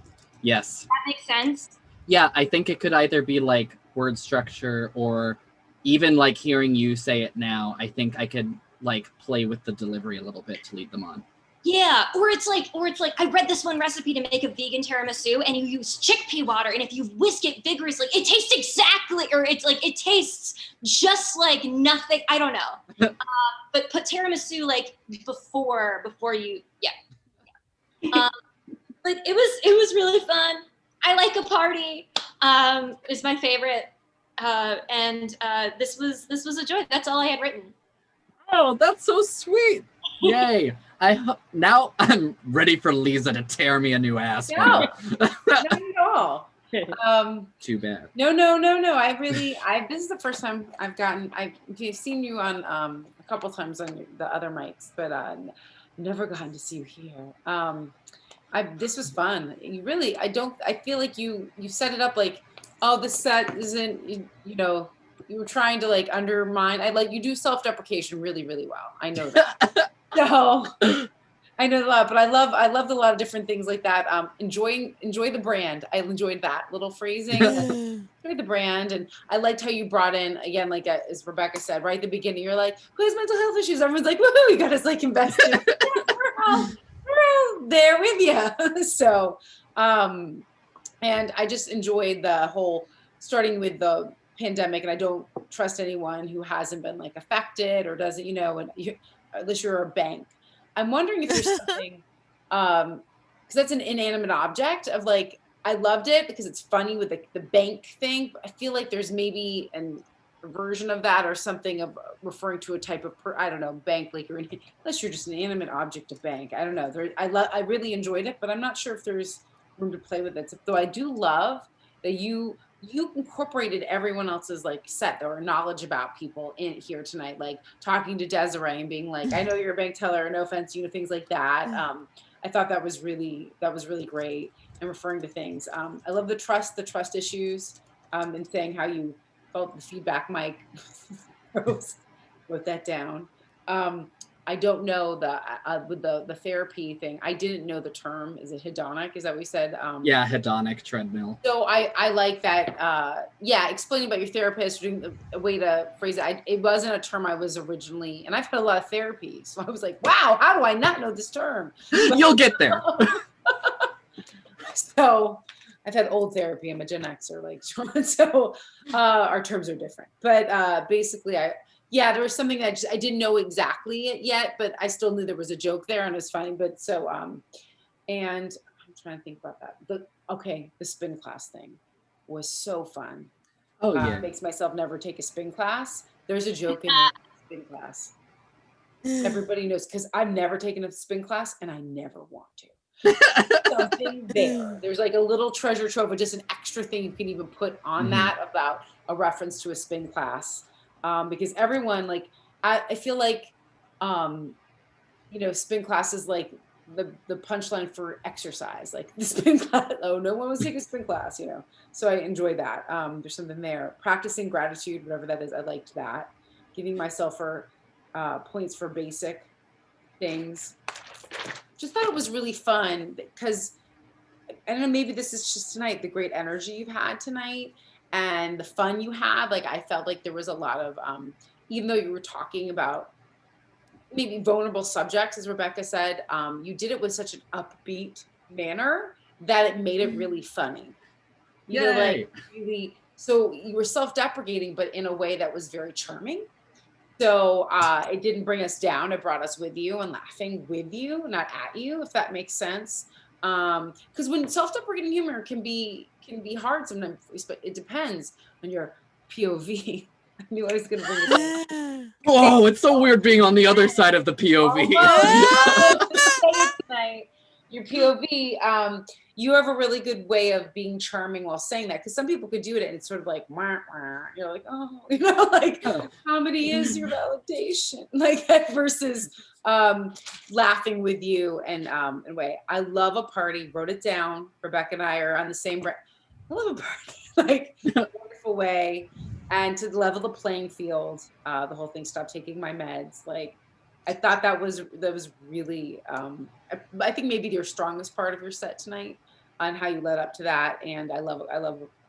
Yes. That makes sense? Yeah, I think it could either be like word structure, or even like hearing you say it now, I think I could like play with the delivery a little bit to lead them on. Yeah, or it's like I read this one recipe to make a vegan tiramisu, and you use chickpea water, and if you whisk it vigorously, it tastes exactly, or it tastes just like nothing. I don't know, but put tiramisu like before you, but it was really fun. I like a party. Is my favorite, and this was a joy. That's all I had written. Oh, that's so sweet! Yay! Now I'm ready for Lisa to tear me a new ass. No, not at all. Too bad. No. This is the first time I've seen you on a couple times on the other mics, but never gotten to see you here. This was fun. I feel like you set it up like, oh, this set isn't, you were trying to like undermine. You do self-deprecation really, really well. I know that. So I know a lot, but I loved a lot of different things like that. Enjoy the brand. I enjoyed that little phrasing. Enjoy the brand, and I liked how you brought in again, like as Rebecca said right at the beginning. You're like, who has mental health issues? Everyone's like, woohoo! You got us like invested. We're all there with you. So, and I just enjoyed the whole starting with the pandemic, and I don't trust anyone who hasn't been like affected or doesn't, unless you're a bank. I'm wondering if there's something, because that's an inanimate object of like, I loved it because it's funny with the bank thing. I feel like there's maybe a version of that or something of referring to a type of, I don't know, bank, like unless you're just an inanimate object of bank. I don't know. I really enjoyed it, but I'm not sure if there's room to play with it. Though I do love that you incorporated everyone else's like set or knowledge about people in here tonight, like talking to Desiree and being like, I know you're a bank teller, no offense, things like that. I thought that was really great, and referring to things. I love the trust issues, and saying how you felt the feedback. Mike wrote that down. I don't know with the therapy thing. I didn't know the term. Is it hedonic? Is that what we said? Yeah, hedonic treadmill. So I like that. Explaining about your therapist, doing a way to phrase it. It wasn't a term I was originally, and I've had a lot of therapy, so I was like, wow, how do I not know this term? You'll get there. So I've had old therapy. I'm a Gen Xer, so our terms are different. But basically, there was something that I didn't know exactly yet, but I still knew there was a joke there and it was funny. But so, and I'm trying to think about that. The spin class thing was so fun. Oh yeah. Makes myself never take a spin class. There's a joke in the spin class. Everybody knows, because I've never taken a spin class and I never want to. Something there. There's like a little treasure trove of just an extra thing you can even put on that about a reference to a spin class. Because everyone, I feel like, spin class is like the punchline for exercise, like the spin class. Oh, no one was taking a spin class, So I enjoy that. There's something there. Practicing gratitude, whatever that is, I liked that. Giving myself points for basic things. Just thought it was really fun because, I don't know, maybe this is just tonight, the great energy you've had tonight and the fun you had. Like, I felt like there was a lot of, even though you were talking about maybe vulnerable subjects, as Rebecca said, you did it with such an upbeat manner that it made it really funny. So you were self-deprecating, but in a way that was very charming. So it didn't bring us down. It brought us with you and laughing with you, not at you, if that makes sense. Because when self-deprecating humor can be hard sometimes, but it depends on your POV. I knew I was going to bring it up. Oh, it's so weird being on the other side of the POV. Your POV, you have a really good way of being charming while saying that, because some people could do it and it's sort of like, wah, wah. You're like, oh, comedy is your validation, versus laughing with you and in a way. I love a party. Wrote it down. Rebecca and I are on the same. I love a party, wonderful way, and to level the playing field. The whole thing. Stop taking my meds. I thought that was really. I think maybe your strongest part of your set tonight, on how you led up to that, and I love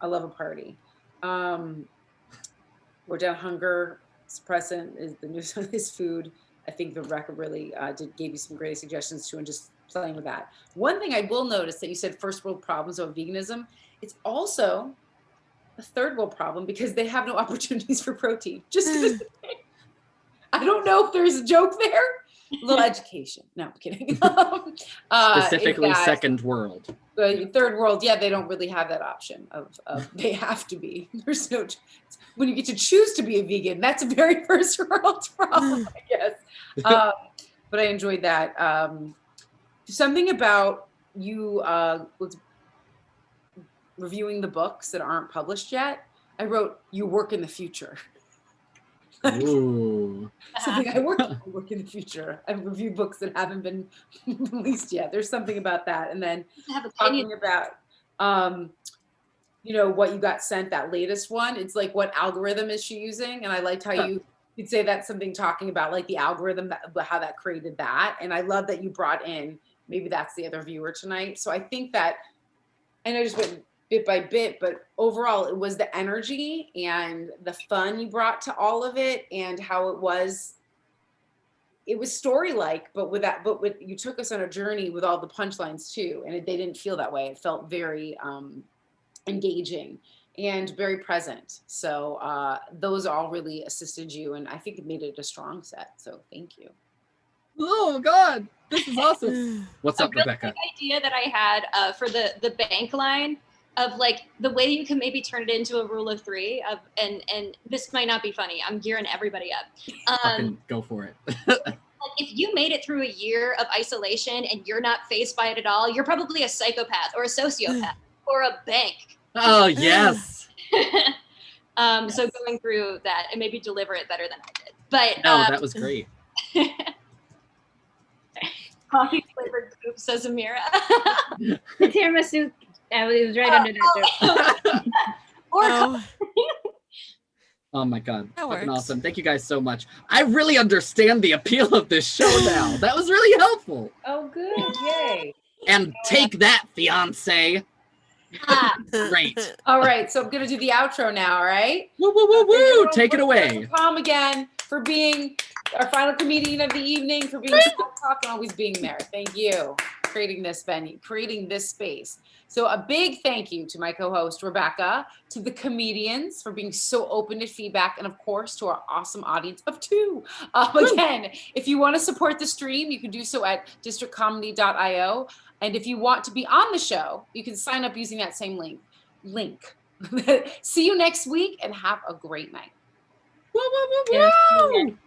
a party. We're down hunger suppressant is the news on his food. I think Rebecca really gave you some great suggestions too, and just playing with that. One thing I will notice that you said first world problems of veganism, it's also a third world problem because they have no opportunities for protein. Just I don't know if there's a joke there. A little education. No, I'm kidding. Specifically second world. Third world, yeah, they don't really have that option of they have to be. There's no, when you get to choose to be a vegan, that's a very first world problem, I guess. But I enjoyed that. Something about you was reviewing the books that aren't published yet. I wrote, you work in the future. Ooh. Something I work in the future. I review books that haven't been released yet. There's something about that. And then talking about, what you got sent, that latest one. It's like, what algorithm is she using? And I liked how you'd say that's something talking about like the algorithm, how that created that. And I love that you brought in, maybe that's the other viewer tonight. So I think that, and I just went bit by bit, but overall it was the energy and the fun you brought to all of it, and how it was story-like, but you took us on a journey with all the punchlines too, and they didn't feel that way. It felt very engaging and very present. So those all really assisted you, and I think it made it a strong set. So thank you. Oh God, this is awesome. What's up, Rebecca? Big idea that I had for the bank line of like the way you can maybe turn it into a rule of three of, and this might not be funny. I'm gearing everybody up. Fucking go for it. Like if you made it through a year of isolation and you're not faced by it at all, you're probably a psychopath or a sociopath or a bank. Oh yes. Yes. So going through that and maybe deliver it better than I did. But no, that was great. Coffee flavored goop, says Amira. The tiramisu, it was right under that joke. Or oh my God, that fucking works. Awesome. Thank you guys so much. I really understand the appeal of this show now. That was really helpful. Oh good, yay. And take that, fiance. Great. All right, so I'm gonna do the outro now, all right? Woo, woo, woo, woo. Take it away. Tom again for being our final comedian of the evening, for being talk and always being there. Thank you for creating this venue, creating this space. So a big thank you to my co-host, Rebecca, to the comedians for being so open to feedback, and of course to our awesome audience of 2. Again, if you want to support the stream, you can do so at districtcomedy.io. And if you want to be on the show, you can sign up using that same link. See you next week and have a great night. Woo, woo, woo, woo.